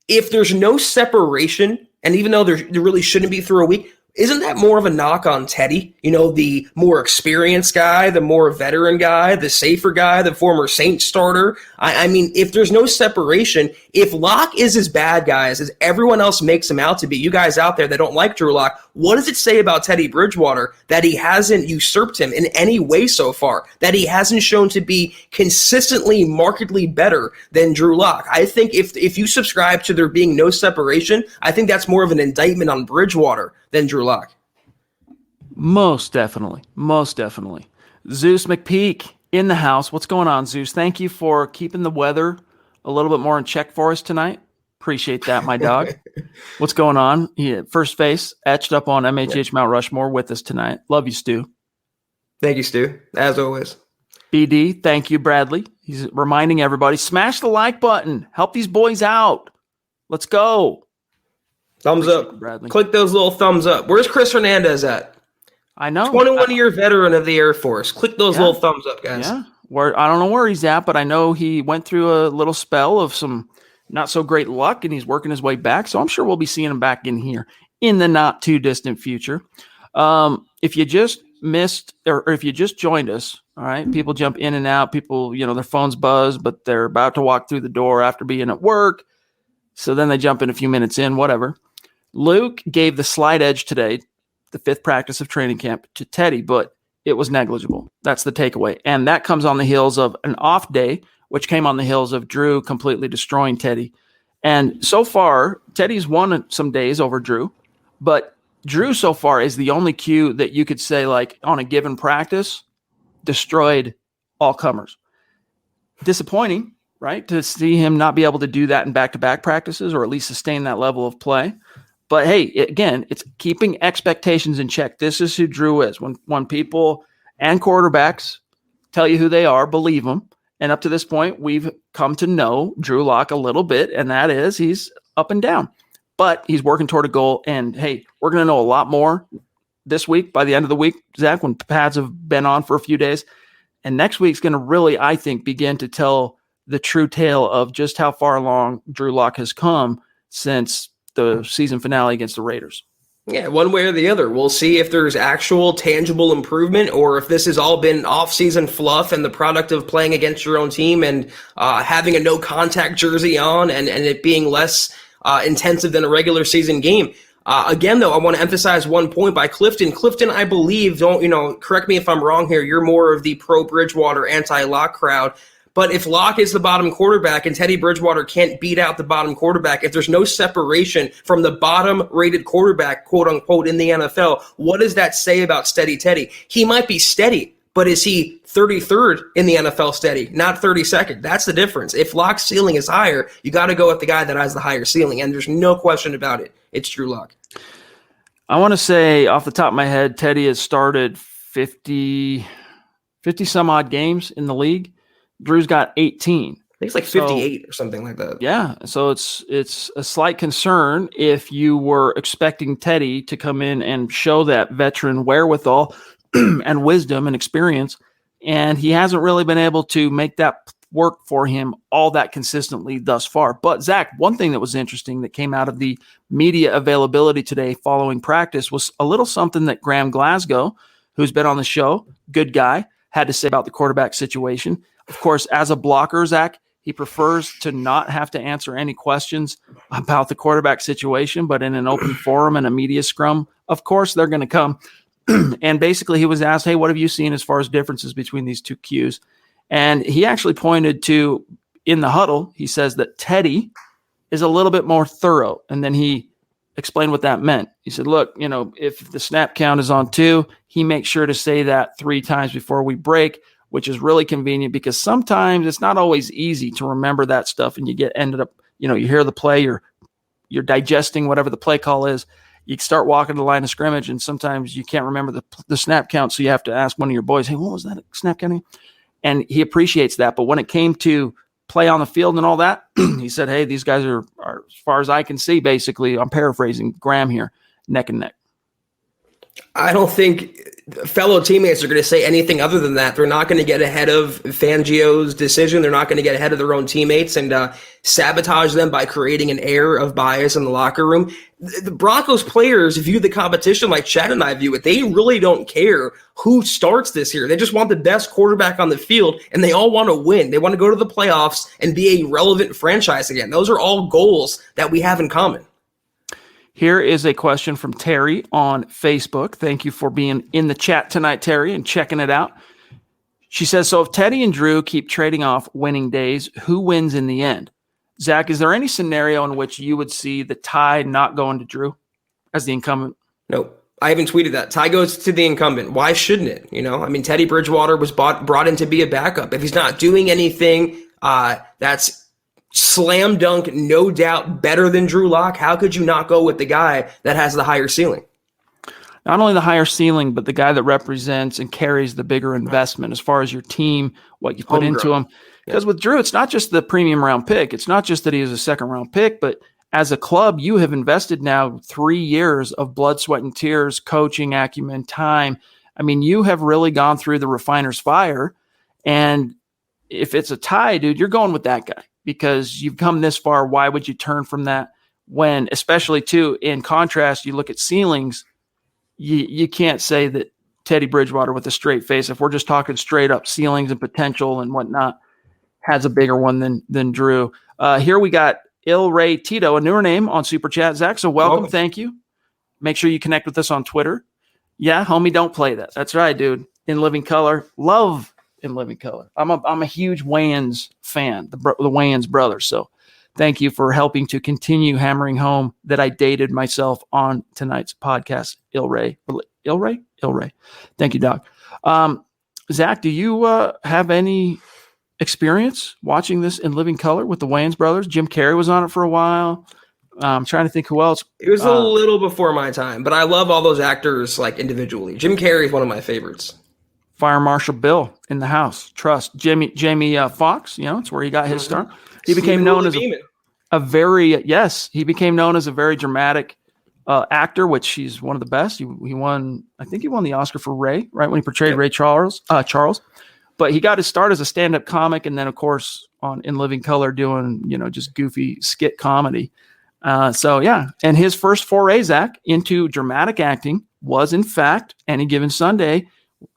if there's no separation, and even though there really shouldn't be through a week, isn't that more of a knock on Teddy? You know, the more experienced guy, the more veteran guy, the safer guy, the former Saints starter. I mean, if there's no separation, if Locke is as bad, guys, as everyone else makes him out to be, you guys out there that don't like Drew Lock, what does it say about Teddy Bridgewater that he hasn't usurped him in any way so far, that he hasn't shown to be consistently, markedly better than Drew Lock? I think if you subscribe to there being no separation, I think that's more of an indictment on Bridgewater than Drew Lock. Most definitely. Zeus McPeak in the house. What's going on, Zeus? Thank you for keeping the weather a little bit more in check for us tonight. Appreciate that, my dog. What's going on? First face etched up on MHH Mount Rushmore with us tonight. Love you, Stu. Thank you, Stu, as always. BD, thank you, Bradley. He's reminding everybody, smash the like button. Help these boys out. Let's go. Thumbs up. Bradley. Click those little thumbs up. Where's Chris Hernandez at? I know. 21-year veteran of the Air Force. Click those little thumbs up, guys. Yeah. I don't know where he's at, but I know he went through a little spell of some not so great luck, and he's working his way back. So I'm sure we'll be seeing him back in here in the not too distant future. If you just missed or if you just joined us, all right, people jump in and out. People, their phones buzz, but they're about to walk through the door after being at work. So then they jump in a few minutes in, whatever. Luke gave the slight edge today, the fifth practice of training camp, to Teddy, but it was negligible. That's the takeaway. And that comes on the heels of an off day, which came on the heels of Drew completely destroying Teddy. And so far, Teddy's won some days over Drew, but Drew so far is the only Q that you could say, like, on a given practice, destroyed all comers. Disappointing, right, to see him not be able to do that in back-to-back practices or at least sustain that level of play. But hey, again, it's keeping expectations in check. This is who Drew is. When people and quarterbacks tell you who they are, believe them. And up to this point, we've come to know Drew Lock a little bit, and that is he's up and down. But he's working toward a goal. And hey, we're going to know a lot more this week, by the end of the week, Zach, when pads have been on for a few days. And next week's going to really, I think, begin to tell the true tale of just how far along Drew Lock has come since the season finale against the Raiders. Yeah, one way or the other. We'll see if there's actual tangible improvement or if this has all been off-season fluff and the product of playing against your own team and having a no-contact jersey on and it being less intensive than a regular season game. Again, though, I want to emphasize one point by Clifton. Clifton, I believe, correct me if I'm wrong here, you're more of the pro-Bridgewater, anti-Lock crowd. But if Locke is the bottom quarterback and Teddy Bridgewater can't beat out the bottom quarterback, if there's no separation from the bottom-rated quarterback, quote-unquote, in the NFL, what does that say about steady Teddy? He might be steady, but is he 33rd in the NFL steady, not 32nd? That's the difference. If Locke's ceiling is higher, you got to go with the guy that has the higher ceiling, and there's no question about it. It's Drew Lock. I want to say off the top of my head, Teddy has started 50 some odd games in the league. Drew's got 18. I think it's like 58 or something like that. Yeah, so it's a slight concern if you were expecting Teddy to come in and show that veteran wherewithal and wisdom and experience, and he hasn't really been able to make that work for him all that consistently thus far. But Zach, one thing that was interesting that came out of the media availability today following practice was a little something that Graham Glasgow, who's been on the show, good guy, had to say about the quarterback situation. Of course, as a blocker, Zach, He prefers to not have to answer any questions about the quarterback situation, but in an open forum and a media scrum, of course, they're going to come. And basically, he was asked, hey, what have you seen as far as differences between these two Qs? And he actually pointed to, in the huddle, he says that Teddy is a little bit more thorough. And then he explained what that meant. He said, look, if the snap count is on 2, he makes sure to say that 3 times before we break, which is really convenient because sometimes it's not always easy to remember that stuff. And you ended up, you hear the play, you're digesting whatever the play call is. You start walking the line of scrimmage, and sometimes you can't remember the snap count. So you have to ask one of your boys, hey, what was that snap counting? And he appreciates that. But when it came to play on the field and all that, he said, hey, these guys are, as far as I can see, basically, I'm paraphrasing Graham here, neck and neck. I don't think fellow teammates are going to say anything other than that. They're not going to get ahead of Fangio's decision. They're not going to get ahead of their own teammates and sabotage them by creating an air of bias in the locker room. The Broncos players view the competition like Chad and I view it. They really don't care who starts this year. They just want the best quarterback on the field, and they all want to win. They want to go to the playoffs and be a relevant franchise again. Those are all goals that we have in common. Here is a question from Terry on Facebook. Thank you for being in the chat tonight, Terry, and checking it out. She says, so if Teddy and Drew keep trading off winning days, who wins in the end? Zach, is there any scenario in which you would see the tie not going to Drew as the incumbent? Nope. I haven't tweeted that. Tie goes to the incumbent. Why shouldn't it? Teddy Bridgewater was brought in to be a backup. If he's not doing anything that's slam dunk, no doubt, better than Drew Lock, how could you not go with the guy that has the higher ceiling? Not only the higher ceiling, but the guy that represents and carries the bigger investment as far as your team, what you put into him. Because with Drew, it's not just the premium round pick. It's not just that he is a second round pick, but as a club, you have invested now 3 years of blood, sweat, and tears, coaching, acumen, time. I mean, you have really gone through the refiner's fire. And if it's a tie, dude, you're going with that guy because you've come this far. Why would you turn from that when, especially too, in contrast, you look at ceilings, you can't say that Teddy Bridgewater with a straight face, if we're just talking straight up ceilings and potential and whatnot, has a bigger one than Drew. Here we got Il Ray Tito, a newer name on Super Chat, Zach. So welcome. Thank you. Make sure you connect with us on Twitter. Yeah, homie, don't play that. That's right, dude. In Living Color. Love In Living Color. I'm a huge Wayans fan, the Wayans brothers. So thank you for helping to continue hammering home that I dated myself on tonight's podcast. Il Ray. Thank you, Doc. Zach, do you have any experience watching this In Living Color with the Wayans brothers? Jim Carrey was on it for a while. I'm trying to think who else. It was a little before my time, but I love all those actors like individually. Jim Carrey is one of my favorites. Fire Marshal Bill in the house. Trust. Jamie Foxx, it's where he got his start. He became known as a very dramatic actor, which he's one of the best. He won the Oscar for Ray, right, when he portrayed Ray Charles. But he got his start as a stand-up comic, and then, of course, on In Living Color doing, just goofy skit comedy. And his first foray, Zach, into dramatic acting was, in fact, Any Given Sunday,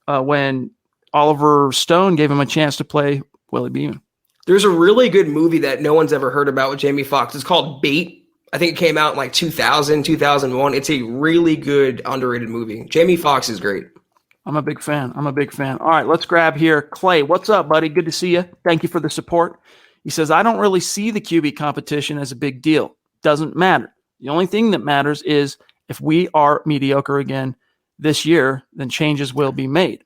when Oliver Stone gave him a chance to play Willie Beeman. There's a really good movie that no one's ever heard about with Jamie Foxx. It's called Bait. I think it came out in like 2000, 2001. It's a really good, underrated movie. Jamie Foxx is great. I'm a big fan. All right, let's grab here. Clay, what's up, buddy? Good to see you. Thank you for the support. He says, I don't really see the QB competition as a big deal. Doesn't matter. The only thing that matters is if we are mediocre again this year, then changes will be made.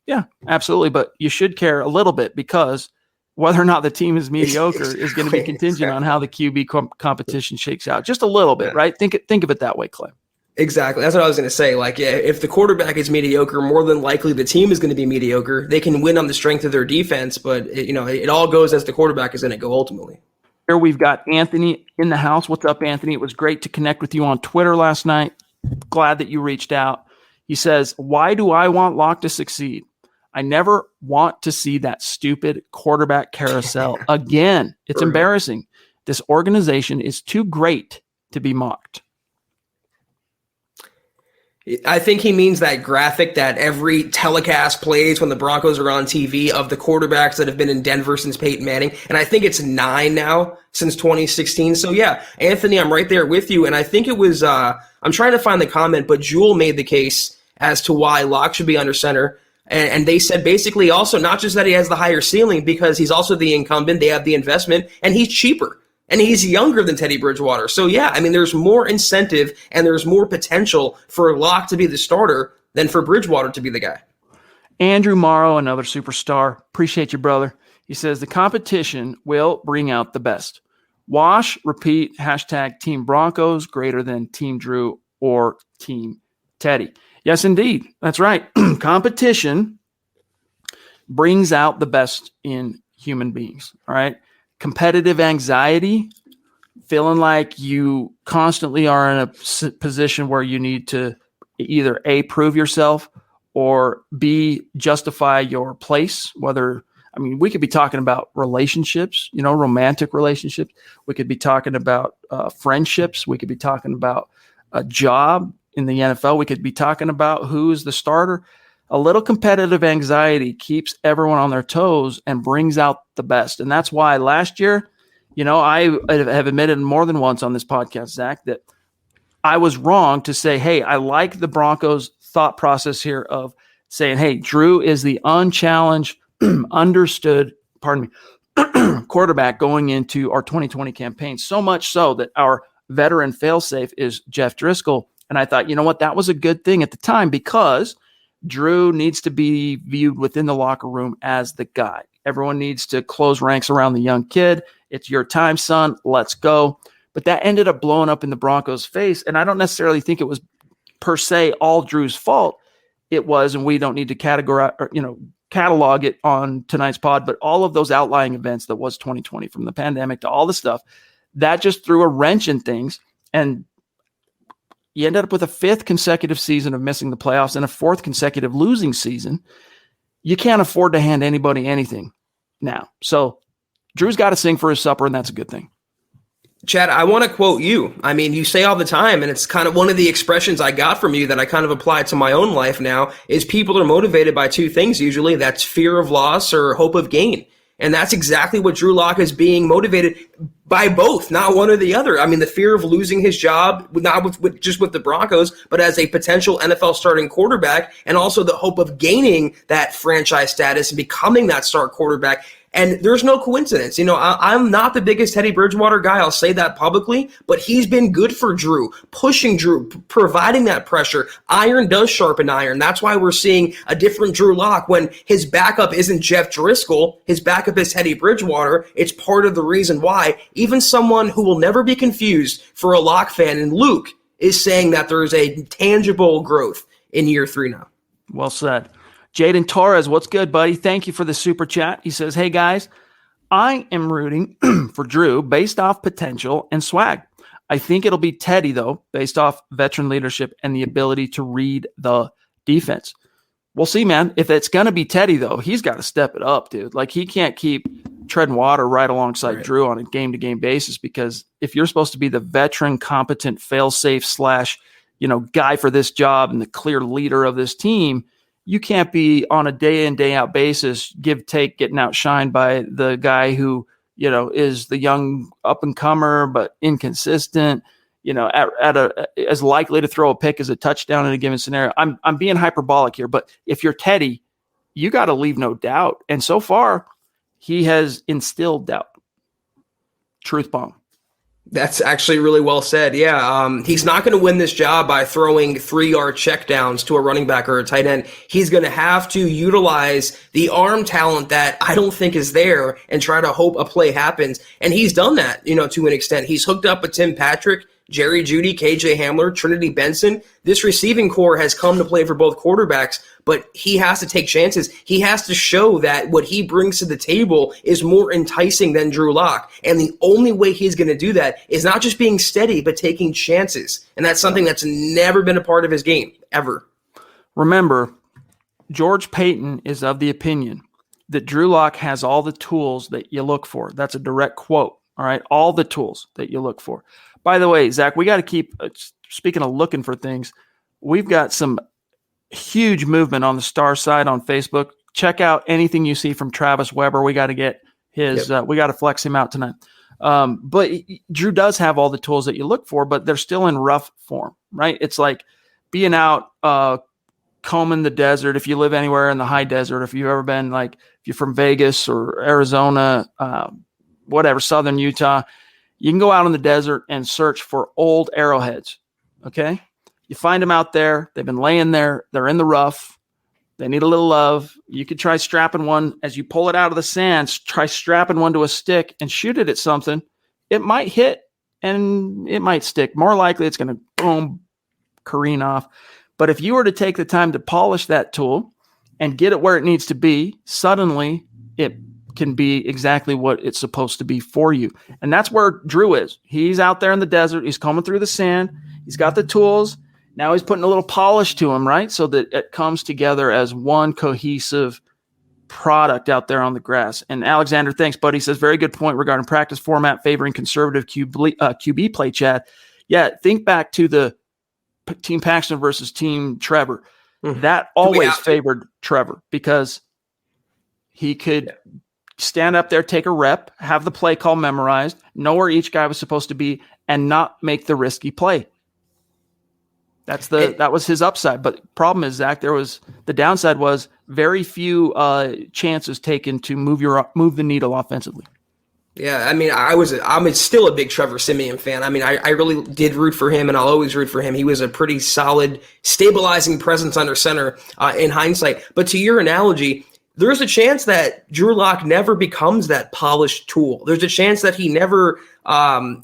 Yeah, absolutely. But you should care a little bit because whether or not the team is mediocre is going to be contingent on how the QB competition shakes out. Just a little bit, right? Think of it that way, Clay. Exactly. That's what I was going to say. Like, if the quarterback is mediocre, more than likely the team is going to be mediocre. They can win on the strength of their defense, but it all goes as the quarterback is going to go ultimately. Here we've got Anthony in the house. What's up, Anthony? It was great to connect with you on Twitter last night. Glad that you reached out. He says, why do I want Locke to succeed? I never want to see that stupid quarterback carousel again. It's embarrassing. This organization is too great to be mocked. I think he means that graphic that every telecast plays when the Broncos are on TV of the quarterbacks that have been in Denver since Peyton Manning. And I think it's 9 now since 2016. So yeah, Anthony, I'm right there with you. And I think it was, I'm trying to find the comment, but Jewel made the case as to why Locke should be under center. And they said basically also not just that he has the higher ceiling because he's also the incumbent, they have the investment, and he's cheaper. And he's younger than Teddy Bridgewater. So, yeah, I mean, there's more incentive and there's more potential for Locke to be the starter than for Bridgewater to be the guy. Andrew Morrow, another superstar. Appreciate you, brother. He says, the competition will bring out the best. Wash, repeat, hashtag Team Broncos greater than Team Drew or Team Teddy. Yes, indeed. That's right. Competition brings out the best in human beings, all right? Competitive anxiety, feeling like you constantly are in a position where you need to either A, prove yourself, or B, justify your place. We could be talking about relationships, romantic relationships. We could be talking about friendships. We could be talking about a job in the NFL. We could be talking about who's the starter. A little competitive anxiety keeps everyone on their toes and brings out the best. And that's why last year, I have admitted more than once on this podcast, Zach, that I was wrong to say, hey, I like the Broncos' thought process here of saying, hey, Drew is the unchallenged, understood, quarterback going into our 2020 campaign. So much so that our veteran failsafe is Jeff Driscoll. And I thought, you know what, that was a good thing at the time because Drew needs to be viewed within the locker room as the guy. Everyone needs to close ranks around the young kid. It's your time, son. Let's go. But that ended up blowing up in the Broncos' face. And I don't necessarily think it was per se all Drew's fault. It was, and we don't need to catalog it on tonight's pod, but all of those outlying events that was 2020, from the pandemic to all the stuff, that just threw a wrench in things. And you ended up with a 5th consecutive season of missing the playoffs and a 4th consecutive losing season. You can't afford to hand anybody anything now. So Drew's got to sing for his supper, and that's a good thing. Chad, I want to quote you. I mean, you say all the time, and it's kind of one of the expressions I got from you that I kind of apply to my own life now, is people are motivated by 2 things usually. That's fear of loss or hope of gain. And that's exactly what Drew Lock is being motivated by, both, not one or the other. I mean, the fear of losing his job, not with just with the Broncos, but as a potential NFL starting quarterback, and also the hope of gaining that franchise status and becoming that star quarterback. And there's no coincidence. I'm not the biggest Teddy Bridgewater guy. I'll say that publicly, but he's been good for Drew, pushing Drew, providing that pressure. Iron does sharpen iron. That's why we're seeing a different Drew Lock when his backup isn't Jeff Driscoll. His backup is Teddy Bridgewater. It's part of the reason why even someone who will never be confused for a Lock fan, and Luke, is saying that there's a tangible growth in year 3 now. Well said. Jaden Torres, what's good, buddy? Thank you for the super chat. He says, hey, guys, I am rooting for Drew based off potential and swag. I think it'll be Teddy, though, based off veteran leadership and the ability to read the defense. We'll see, man. If it's going to be Teddy, though, he's got to step it up, dude. Like, he can't keep treading water right alongside Drew on a game-to-game basis, because if you're supposed to be the veteran, competent, fail-safe / guy for this job and the clear leader of this team, you can't be on a day in, day out basis, give, take, getting outshined by the guy who, is the young up and comer, but inconsistent, as likely to throw a pick as a touchdown in a given scenario. I'm being hyperbolic here, but if you're Teddy, you got to leave no doubt. And so far, he has instilled doubt. Truth bomb. That's actually really well said. Yeah, he's not going to win this job by throwing 3-yard checkdowns to a running back or a tight end. He's going to have to utilize the arm talent that I don't think is there and try to hope a play happens. And he's done that, to an extent. He's hooked up with Tim Patrick, Jerry Jeudy, KJ Hamler, Trinity Benson. This receiving core has come to play for both quarterbacks, but he has to take chances. He has to show that what he brings to the table is more enticing than Drew Lock. And the only way he's going to do that is not just being steady, but taking chances. And that's something that's never been a part of his game, ever. Remember, George Payton is of the opinion that Drew Lock has all the tools that you look for. That's a direct quote. All right. All the tools that you look for. By the way, Zach, we got to keep, speaking of looking for things, we've got some huge movement on the Star side on Facebook. Check out anything you see from Travis Weber. We got to get his, we got to flex him out tonight. But Drew does have all the tools that you look for, but they're still in rough form, right? It's like being out, combing the desert. If you live anywhere in the high desert, if you've ever been like, if you're from Vegas or Arizona, whatever, Southern Utah, you can go out in the desert and search for old arrowheads. Okay. You find them out there. They've been laying there. They're in the rough. They need a little love. You could try strapping one as you pull it out of the sand, try strapping one to a stick and shoot it at something. It might hit and it might stick. More likely it's going to boom, careen off. But if you were to take the time to polish that tool and get it where it needs to be, suddenly it can be exactly what it's supposed to be for you. And that's where Drew is. He's out there in the desert. He's combing through the sand. He's got the tools. Now he's putting a little polish to them, right? So that it comes together as one cohesive product out there on the grass. And Alexander, thanks, buddy. He says, very good point regarding practice format favoring conservative QB play, Chad. Yeah, think back to the Team Paxton versus Team Trevor. Mm-hmm. That always favored Trevor because he could stand up there, take a rep, have the play call memorized, know where each guy was supposed to be, and not make the risky play. That was his upside. But problem is, Zach, the downside was very few chances taken to move the needle offensively. Yeah, I mean, I'm still a big Trevor Siemian fan. I mean, I really did root for him, and I'll always root for him. He was a pretty solid, stabilizing presence under center in hindsight. But to your analogy, there's a chance that Drew Lock never becomes that polished tool. There's a chance that he never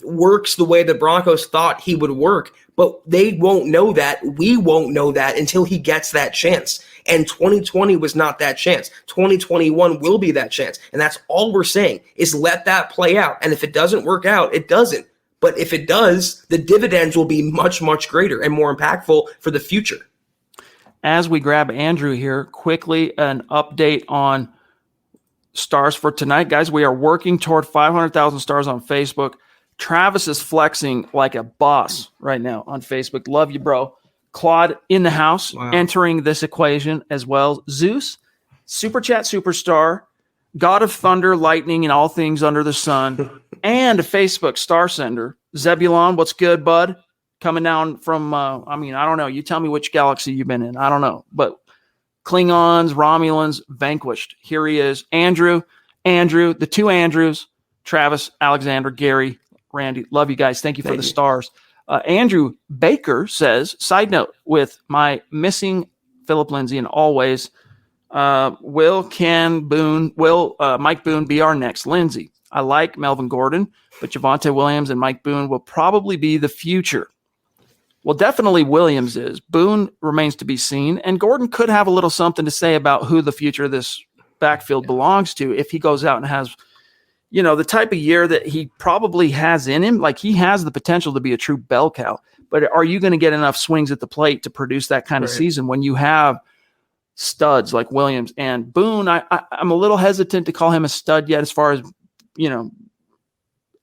works the way the Broncos thought he would work. But they won't know that. We won't know that until he gets that chance. And 2020 was not that chance. 2021 will be that chance. And that's all we're saying is let that play out. And if it doesn't work out, it doesn't. But if it does, the dividends will be much, much greater and more impactful for the future. As we grab Andrew here, quickly an update on stars for tonight. Guys, we are working toward 500,000 stars on Facebook. Travis is flexing like a boss right now on Facebook. Love you, bro. Claude in the house, entering this equation as well. Zeus, Super Chat Superstar, God of Thunder, Lightning, and all things under the sun, and a Facebook star sender. Zebulon, what's good, bud? Coming down from, I don't know. You tell me which galaxy you've been in. I don't know. But Klingons, Romulans, vanquished. Here he is. Andrew, the two Andrews, Travis, Alexander, Gary, Randy. Love you guys. Thank you for the stars. Andrew Baker says, side note, with my missing Philip Lindsay and always, will Mike Boone be our next Lindsay? I like Melvin Gordon, but Javonte Williams and Mike Boone will probably be the future. Well, definitely Williams is. Boone remains to be seen, and Gordon could have a little something to say about who the future of this backfield belongs to if he goes out and has, the type of year that he probably has in him. Like, he has the potential to be a true bell cow, but are you going to get enough swings at the plate to produce that kind of season when you have studs like Williams and Boone? I'm a little hesitant to call him a stud yet as far as,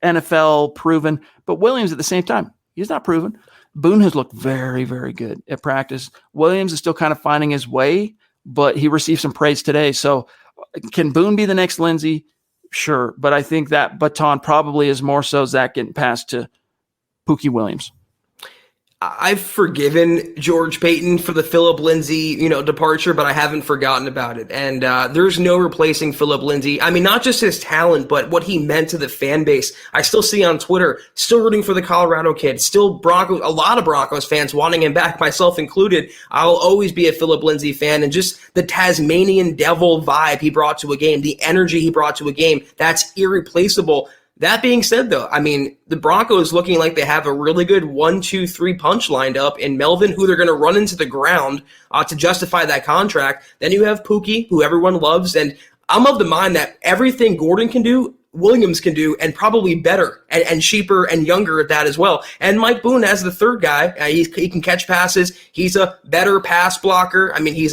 NFL proven, but Williams at the same time, he's not proven. Boone has looked very, very good at practice. Williams is still kind of finding his way, but he received some praise today. So can Boone be the next Lindsay? Sure. But I think that baton probably is more so Zach getting passed to Pookie Williams. I've forgiven George Payton for the Philip Lindsay, departure, but I haven't forgotten about it. And there's no replacing Philip Lindsay. I mean, not just his talent, but what he meant to the fan base. I still see on Twitter, still rooting for the Colorado kid, still Broncos, a lot of Broncos fans wanting him back, myself included. I'll always be a Philip Lindsay fan, and just the Tasmanian devil vibe he brought to a game, the energy he brought to a game, that's irreplaceable. That being said, though, I mean, the Broncos looking like they have a really good 1-2-3 punch lined up in Melvin, who they're going to run into the ground to justify that contract. Then you have Pookie, who everyone loves. And I'm of the mind that everything Gordon can do, Williams can do, and probably better and cheaper and younger at that as well. And Mike Boone as the third guy, he can catch passes. He's a better pass blocker. I mean, he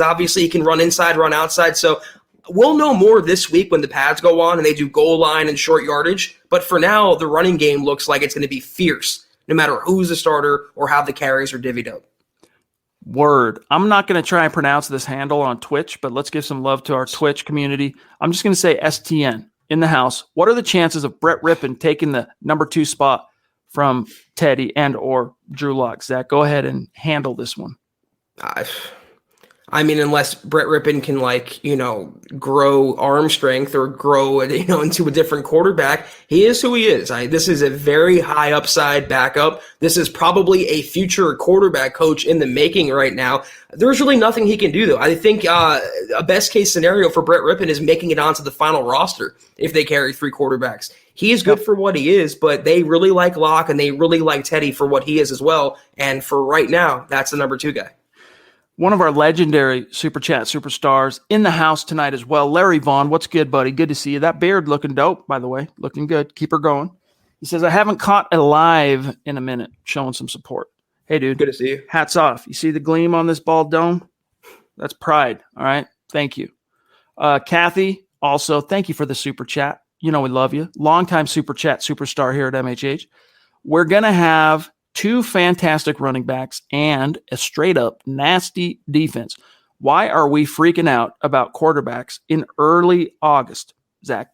can run inside, run outside. So we'll know more this week when the pads go on and they do goal line and short yardage. But for now, the running game looks like it's going to be fierce, no matter who's the starter or how the carries are divvied up. Word. I'm not going to try and pronounce this handle on Twitch, but let's give some love to our Twitch community. I'm just going to say STN in the house. What are the chances of Brett Rippon taking the number 2 spot from Teddy and or Drew Lock? Zach, go ahead and handle this one. I mean, unless Brett Rippon can, grow arm strength or grow, into a different quarterback, he is who he is. This is a very high upside backup. This is probably a future quarterback coach in the making right now. There's really nothing he can do, though. I think a best case scenario for Brett Rippon is making it onto the final roster if they carry 3 quarterbacks. He is good for what he is, but they really like Locke and they really like Teddy for what he is as well. And for right now, that's the number 2 guy. One of our legendary Super Chat superstars in the house tonight as well. Larry Vaughn, what's good, buddy? Good to see you. That beard looking dope, by the way. Looking good. Keep her going. He says, I haven't caught a live in a minute. Showing some support. Hey, dude. Good to see you. Hats off. You see the gleam on this bald dome? That's pride. All right. Thank you. Kathy, also, thank you for the Super Chat. You know we love you. Longtime Super Chat superstar here at MHH. We're going to have 2 fantastic running backs and a straight-up nasty defense. Why are we freaking out about quarterbacks in early August, Zach?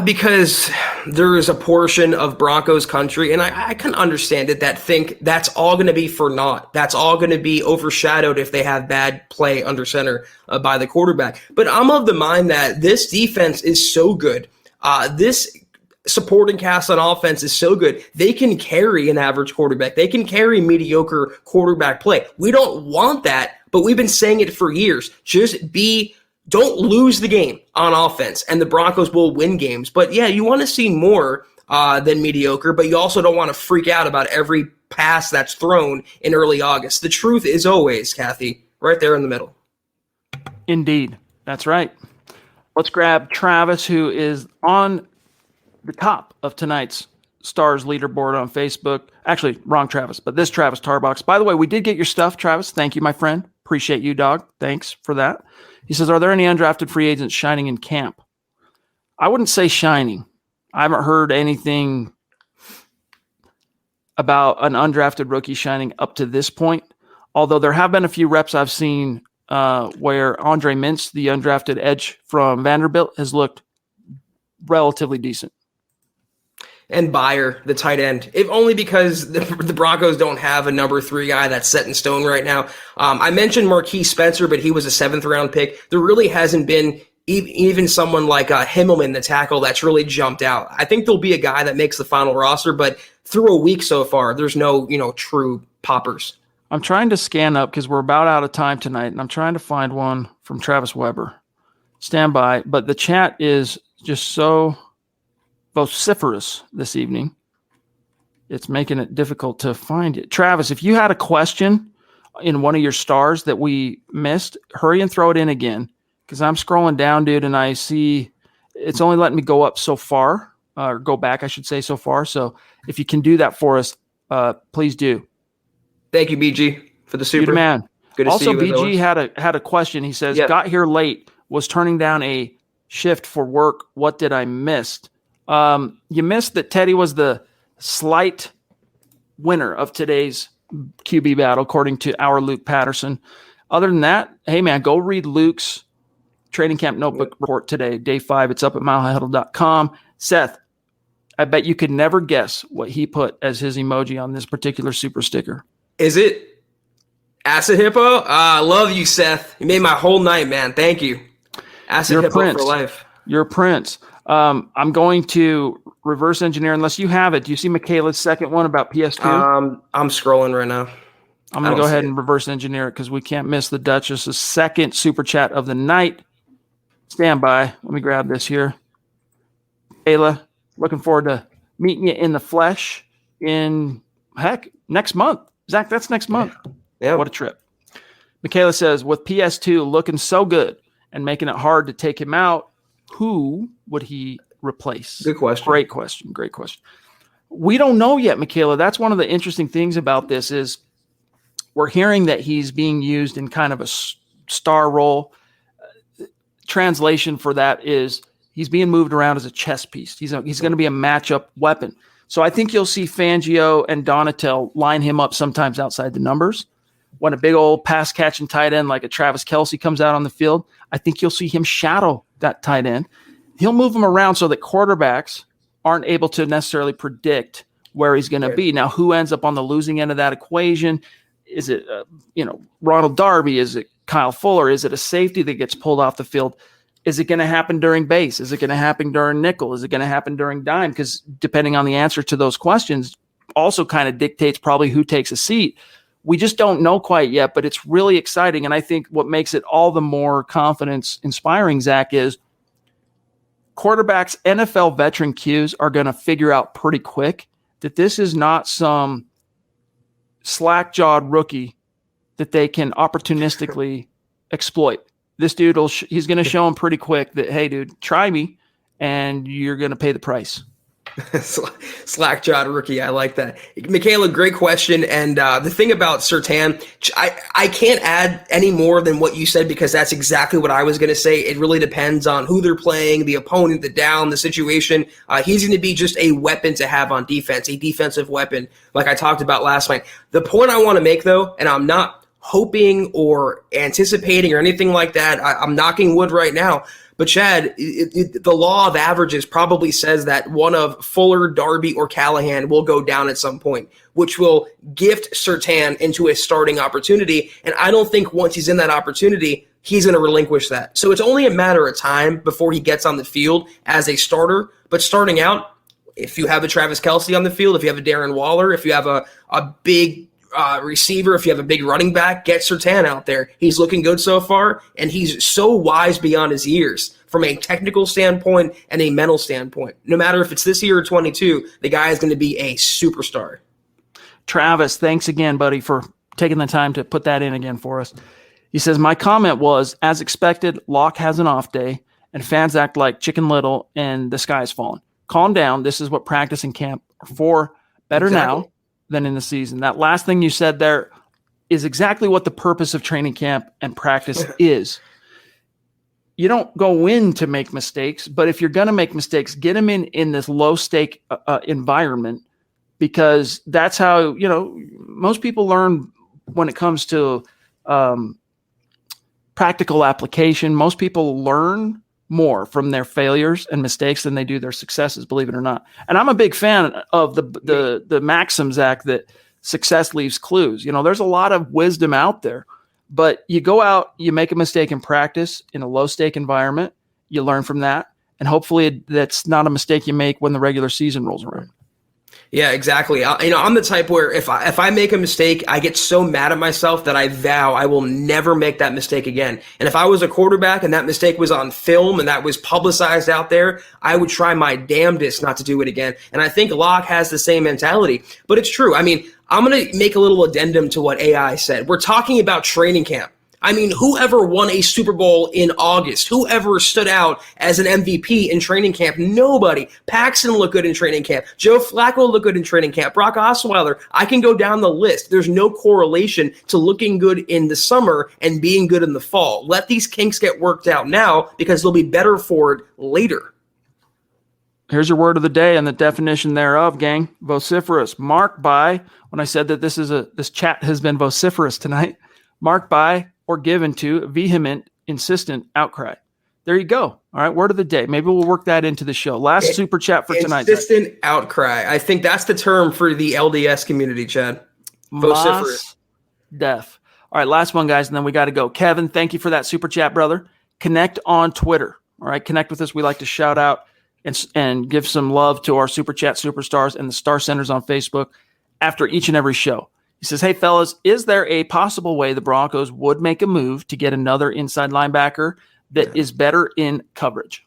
Because there is a portion of Broncos country, and I can understand it, that think that's all going to be for naught. That's all going to be overshadowed if they have bad play under center by the quarterback. But I'm of the mind that this defense is so good. This supporting cast on offense is so good. They can carry an average quarterback. They can carry mediocre quarterback play. We don't want that, but we've been saying it for years. Don't lose the game on offense, and the Broncos will win games. But yeah, you want to see more than mediocre, but you also don't want to freak out about every pass that's thrown in early August. The truth is always, Kathy, right there in the middle. Indeed. That's right. Let's grab Travis, who is on the top of tonight's Stars leaderboard on Facebook. Actually, wrong Travis, but this Travis Tarbox. By the way, we did get your stuff, Travis. Thank you, my friend. Appreciate you, dog. Thanks for that. He says, are there any undrafted free agents shining in camp? I wouldn't say shining. I haven't heard anything about an undrafted rookie shining up to this point, although there have been a few reps I've seen where Andre Mintz, the undrafted edge from Vanderbilt, has looked relatively decent. And Bayer, the tight end, if only because the Broncos don't have a number 3 guy that's set in stone right now. I mentioned Marquise Spencer, but he was a 7th-round pick. There really hasn't been even someone like Himmelman, the tackle, that's really jumped out. I think there'll be a guy that makes the final roster, but through a week so far, there's no true poppers. I'm trying to scan up because we're about out of time tonight, and I'm trying to find one from Travis Weber. Stand by, but the chat is just so vociferous this evening. It's making it difficult to find it. Travis, if you had a question in one of your stars that we missed, hurry and throw it in again, because I'm scrolling down, dude, and I see it's only letting me go up so far, or go back, I should say, so far. So if you can do that for us, please do. Thank you, BG, for the super. Good man. Good to also, see you. BG had a question. He says, got here late, was turning down a shift for work. What did I miss? You missed that Teddy was the slight winner of today's QB battle, according to our Luke Patterson. Other than that, hey, man, go read Luke's training camp notebook report today, day 5. It's up at milehighhuddle.com. Seth, I bet you could never guess what he put as his emoji on this particular super sticker. Is it Acid Hippo? I love you, Seth. You made my whole night, man. Thank you. Acid Hippo Prince. for life. You're Prince. I'm going to reverse engineer unless you have it. Do you see Michaela's second one about PS2? I'm scrolling right now. I'm going to go ahead and reverse engineer it because we can't miss the Duchess's second super chat of the night. Stand by. Let me grab this here. Michaela, looking forward to meeting you in the flesh in, next month. Zach, that's next month. Yeah. What a trip. Michaela says, with PS2 looking so good and making it hard to take him out, who would he replace? Good question. Great question. Great question. We don't know yet, Michaela. That's one of the interesting things about this is we're hearing that he's being used in kind of a star role. Translation for that is he's being moved around as a chess piece. He's going to be a matchup weapon. So I think you'll see Fangio and Donatel line him up sometimes outside the numbers. When a big old pass catching tight end like a Travis Kelce comes out on the field, I think you'll see him shadow that tight end. He'll move him around so that quarterbacks aren't able to necessarily predict where he's going to be. Now, who ends up on the losing end of that equation? Is it, Ronald Darby? Is it Kyle Fuller? Is it a safety that gets pulled off the field? Is it going to happen during base? Is it going to happen during nickel? Is it going to happen during dime? Because depending on the answer to those questions also kind of dictates probably who takes a seat. We just don't know quite yet, but it's really exciting. And I think what makes it all the more confidence inspiring, Zach, is quarterbacks, NFL veteran Qs are going to figure out pretty quick that this is not some slack-jawed rookie that they can opportunistically exploit. This dude, he's going to show him pretty quick that, hey, dude, try me, and you're going to pay the price. Slack-jawed rookie. I like that. Michaela, great question. And the thing about Surtain, I can't add any more than what you said because that's exactly what I was going to say. It really depends on who they're playing, the opponent, the down, the situation. He's going to be just a weapon to have on defense, a defensive weapon like I talked about last night. The point I want to make, though, and I'm not hoping or anticipating or anything like that. I'm knocking wood right now. But Chad, the law of averages probably says that one of Fuller, Darby, or Callahan will go down at some point, which will gift Surtain into a starting opportunity. And I don't think once he's in that opportunity, he's going to relinquish that. So it's only a matter of time before he gets on the field as a starter. But starting out, if you have a Travis Kelce on the field, if you have a Darren Waller, if you have a big receiver, if you have a big running back, get Surtain out there. He's looking good so far, and he's so wise beyond his years from a technical standpoint and a mental standpoint. No matter if it's this year or 22, the guy is going to be a superstar. Travis, thanks again, buddy, for taking the time to put that in again for us. He says, my comment was, as expected, Locke has an off day, and fans act like Chicken Little, and the sky is falling. Calm down. This is what practice and camp are for. Better now than in the season. That last thing you said there is exactly what the purpose of training camp and practice is. You don't go in to make mistakes, but if you're going to make mistakes, get them in this low stake environment, because that's how, most people learn when it comes to practical application. Most people learn more from their failures and mistakes than they do their successes, believe it or not. And I'm a big fan of the maxim, Zach, that success leaves clues. There's a lot of wisdom out there, but you go out, you make a mistake in practice in a low stake environment, you learn from that, and hopefully that's not a mistake you make when the regular season rolls around. Yeah, exactly. I'm the type where if I make a mistake, I get so mad at myself that I vow I will never make that mistake again. And if I was a quarterback and that mistake was on film and that was publicized out there, I would try my damnedest not to do it again. And I think Locke has the same mentality. But it's true. I mean, I'm going to make a little addendum to what AI said. We're talking about training camp. I mean, whoever won a Super Bowl in August, whoever stood out as an MVP in training camp, nobody. Paxton looked good in training camp. Joe Flacco looked good in training camp. Brock Osweiler, I can go down the list. There's no correlation to looking good in the summer and being good in the fall. Let these kinks get worked out now because they'll be better for it later. Here's your word of the day and the definition thereof, gang. Vociferous. Marked by, when I said that this chat has been vociferous tonight, marked by or given to vehement, insistent outcry. There you go. All right, word of the day. Maybe we'll work that into the show. Last super chat for tonight. Insistent outcry. I think that's the term for the LDS community, Chad. Vociferous. Death. All right, last one, guys, and then we got to go. Kevin, thank you for that super chat, brother. Connect on Twitter. All right, connect with us. We like to shout out and give some love to our super chat superstars and the star centers on Facebook after each and every show. He says, hey, fellas, is there a possible way the Broncos would make a move to get another inside linebacker that is better in coverage?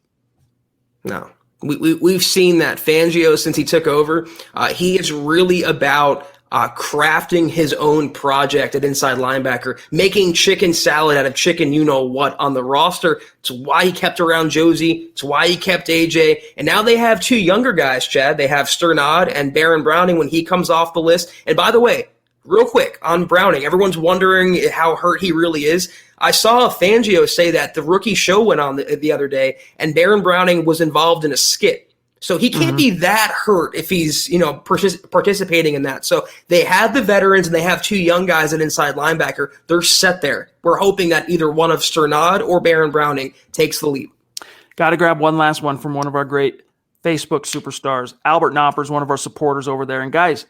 No. We've seen that. Fangio, since he took over, he is really about crafting his own project at inside linebacker, making chicken salad out of chicken you-know-what on the roster. It's why he kept around Josie. It's why he kept AJ. And now they have two younger guys, Chad. They have Sternad and Baron Browning when he comes off the list. And by the way, real quick on Browning, everyone's wondering how hurt he really is. I saw Fangio say that the rookie show went on the other day, and Baron Browning was involved in a skit. So he can't be that hurt if he's, participating in that. So they have the veterans and they have 2 young guys at inside linebacker. They're set there. We're hoping that either one of Sternad or Baron Browning takes the leap. Got to grab one last one from one of our great Facebook superstars. Albert Knopper is one of our supporters over there. And guys,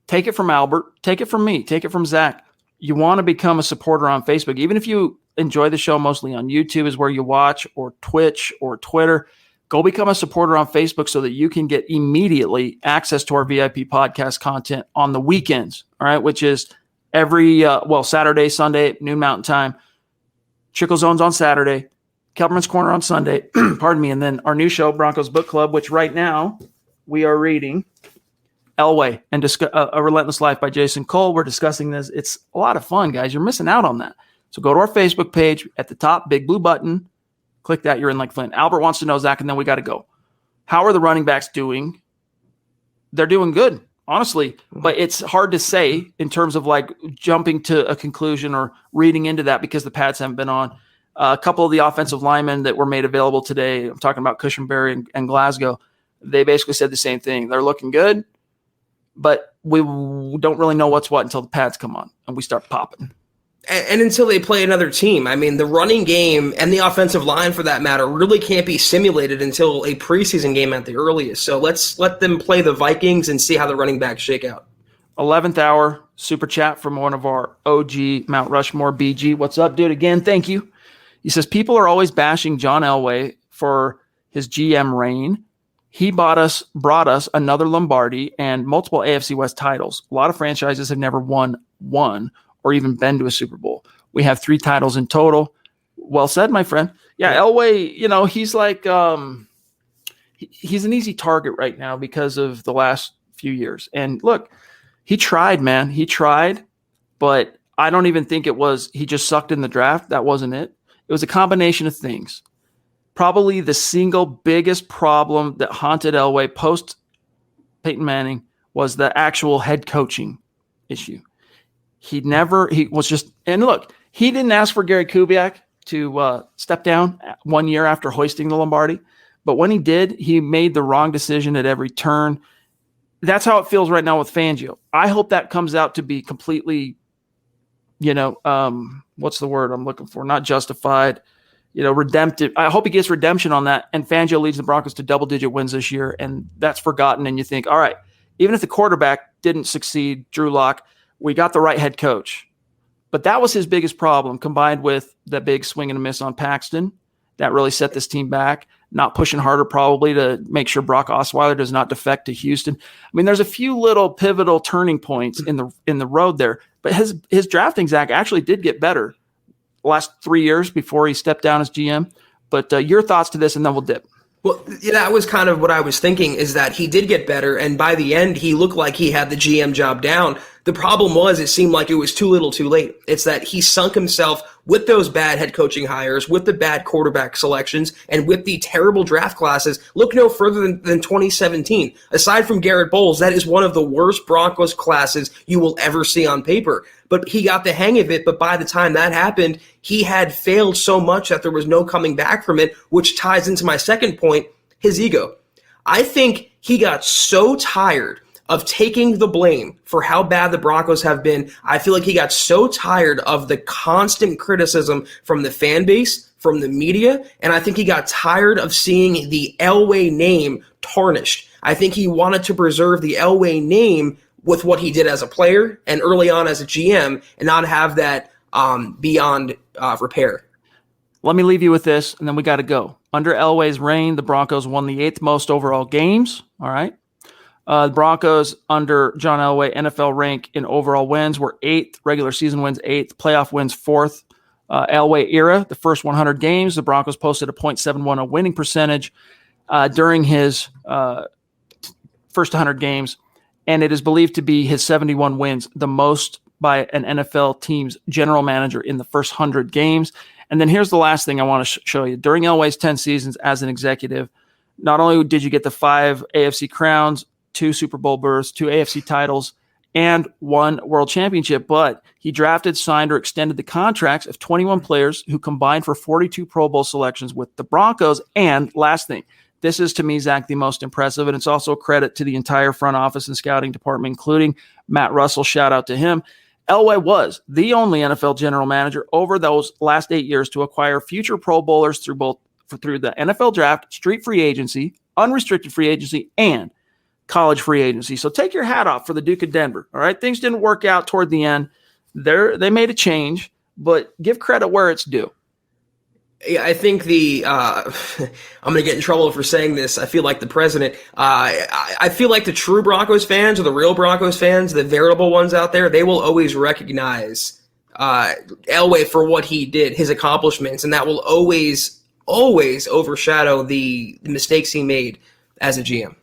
take it from Albert, take it from me, take it from Zach. You want to become a supporter on Facebook. Even if you enjoy the show mostly on YouTube is where you watch, or Twitch or Twitter, go become a supporter on Facebook so that you can get immediately access to our VIP podcast content on the weekends, all right, which is every, Saturday, Sunday, noon Mountain Time. Chickle Zone's on Saturday, Kelberman's Corner on Sunday, pardon me, and then our new show, Broncos Book Club, which right now we are reading Elway and A Relentless Life by Jason Cole. We're discussing this. It's a lot of fun, guys. You're missing out on that. So go to our Facebook page at the top, big blue button. Click that. You're in like Flint. Albert wants to know, Zach, and then we got to go. How are the running backs doing? They're doing good, honestly, but it's hard to say in terms of like jumping to a conclusion or reading into that because the pads haven't been on. A couple of the offensive linemen that were made available today, I'm talking about Cushenberry and Glasgow, they basically said the same thing. They're looking good, but we don't really know what's what until the pads come on and we start popping. And until they play another team. I mean, the running game and the offensive line, for that matter, really can't be simulated until a preseason game at the earliest. So let's let them play the Vikings and see how the running backs shake out. 11th hour super chat from one of our OG Mount Rushmore BG. What's up, dude? Again, thank you. He says, people are always bashing John Elway for his GM reign. He brought us another Lombardi and multiple AFC West titles. A lot of franchises have never won one or even been to a Super Bowl. We have 3 titles in total. Well said, my friend. Yeah, Elway, he's like he's an easy target right now because of the last few years. And look, he tried, man. He tried, but I don't even think it was he just sucked in the draft. That wasn't it. It was a combination of things. Probably the single biggest problem that haunted Elway post Peyton Manning was the actual head coaching issue. He didn't ask for Gary Kubiak to step down 1 year after hoisting the Lombardi. But when he did, he made the wrong decision at every turn. That's how it feels right now with Fangio. I hope that comes out to be completely, what's the word I'm looking for? Not justified, redemptive. I hope he gets redemption on that. And Fangio leads the Broncos to double-digit wins this year. And that's forgotten. And you think, all right, even if the quarterback didn't succeed, Drew Lock, we got the right head coach. But that was his biggest problem, combined with the big swing and a miss on Paxton. That really set this team back. Not pushing harder probably to make sure Brock Osweiler does not defect to Houston. I mean, there's a few little pivotal turning points in the road there. But his drafting, Zach, actually did get better the last 3 years before he stepped down as GM. But your thoughts to this, and then we'll dip. Well, that was kind of what I was thinking, is that he did get better, and by the end, he looked like he had the GM job down. The problem was it seemed like it was too little too late. It's that he sunk himself with those bad head coaching hires, with the bad quarterback selections, and with the terrible draft classes. Look no further than 2017. Aside from Garrett Bowles, that is one of the worst Broncos classes you will ever see on paper. But he got the hang of it, but by the time that happened, he had failed so much that there was no coming back from it, which ties into my second point, his ego. I think he got so tired of taking the blame for how bad the Broncos have been. I feel like he got so tired of the constant criticism from the fan base, from the media, and I think he got tired of seeing the Elway name tarnished. I think he wanted to preserve the Elway name with what he did as a player and early on as a GM, and not have that beyond repair. Let me leave you with this, and then we got to go. Under Elway's reign, the Broncos won the 8th most overall games, all right? The Broncos under John Elway NFL rank in overall wins were 8th, regular season wins 8th, playoff wins 4th. Elway era, the first 100 games, the Broncos posted a .710 winning percentage during his first 100 games, and it is believed to be his 71 wins, the most by an NFL team's general manager in the first 100 games. And then here's the last thing I want to show you. During Elway's 10 seasons as an executive, not only did you get the 5 AFC crowns, 2 Super Bowl berths, 2 AFC titles, and 1 world championship, but he drafted, signed, or extended the contracts of 21 players who combined for 42 Pro Bowl selections with the Broncos. And last thing, This is, to me, Zach, the most impressive, and it's also a credit to the entire front office and scouting department, including Matt Russell. Shout out to him. Elway was the only NFL general manager over those last 8 years to acquire future Pro Bowlers through the NFL draft, street free agency, unrestricted free agency, and college free agency. So take your hat off for the Duke of Denver. All right, things didn't work out toward the end. They made a change, but give credit where it's due. Yeah, I think I'm going to get in trouble for saying this. I feel like the president. I feel like the true Broncos fans, or the real Broncos fans, the veritable ones out there, they will always recognize Elway for what he did, his accomplishments, and that will always overshadow the mistakes he made as a GM.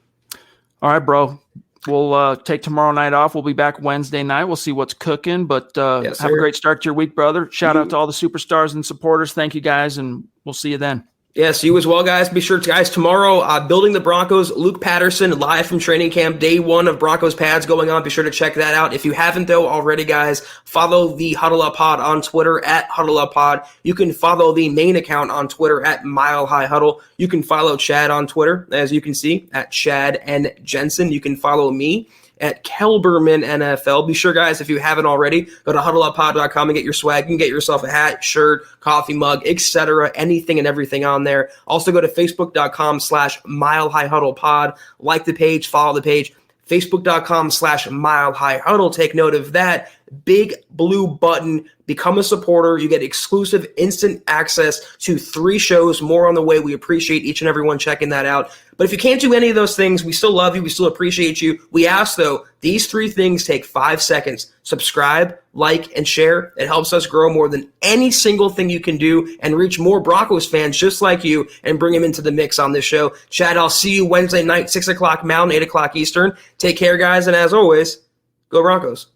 All right, bro. We'll take tomorrow night off. We'll be back Wednesday night. We'll see what's cooking, but Yes, have a great start to your week, brother. Shout out to all the superstars and supporters. Thank you, guys, and we'll see you then. Yes, you as well, guys. Be sure to, guys, tomorrow, Building the Broncos, Luke Patterson, live from training camp, day 1 of Broncos pads going on. Be sure to check that out. If you haven't, though, already, guys, follow the Huddle Up Pod on Twitter at Huddle Up Pod. You can follow the main account on Twitter at Mile High Huddle. You can follow Chad on Twitter, as you can see, at Chad and Jensen. You can follow me at Kelberman NFL. Be sure, guys, if you haven't already, go to huddleuppod.com and get your swag. You can get yourself a hat, shirt, coffee mug, etc., anything and everything on there. Also, go to facebook.com/Mile High Huddle Pod. Like the page, follow the page. Facebook.com/Mile High Huddle. Take note of that. Big blue button. Become a supporter. You get exclusive instant access to 3 shows. More on the way. We appreciate each and every one checking that out. But if you can't do any of those things, we still love you. We still appreciate you. We ask, though, these 3 things take 5 seconds. Subscribe, like, and share. It helps us grow more than any single thing you can do and reach more Broncos fans just like you and bring them into the mix on this show. Chad, I'll see you Wednesday night, 6 o'clock Mountain, 8 o'clock Eastern. Take care, guys, and as always, go Broncos.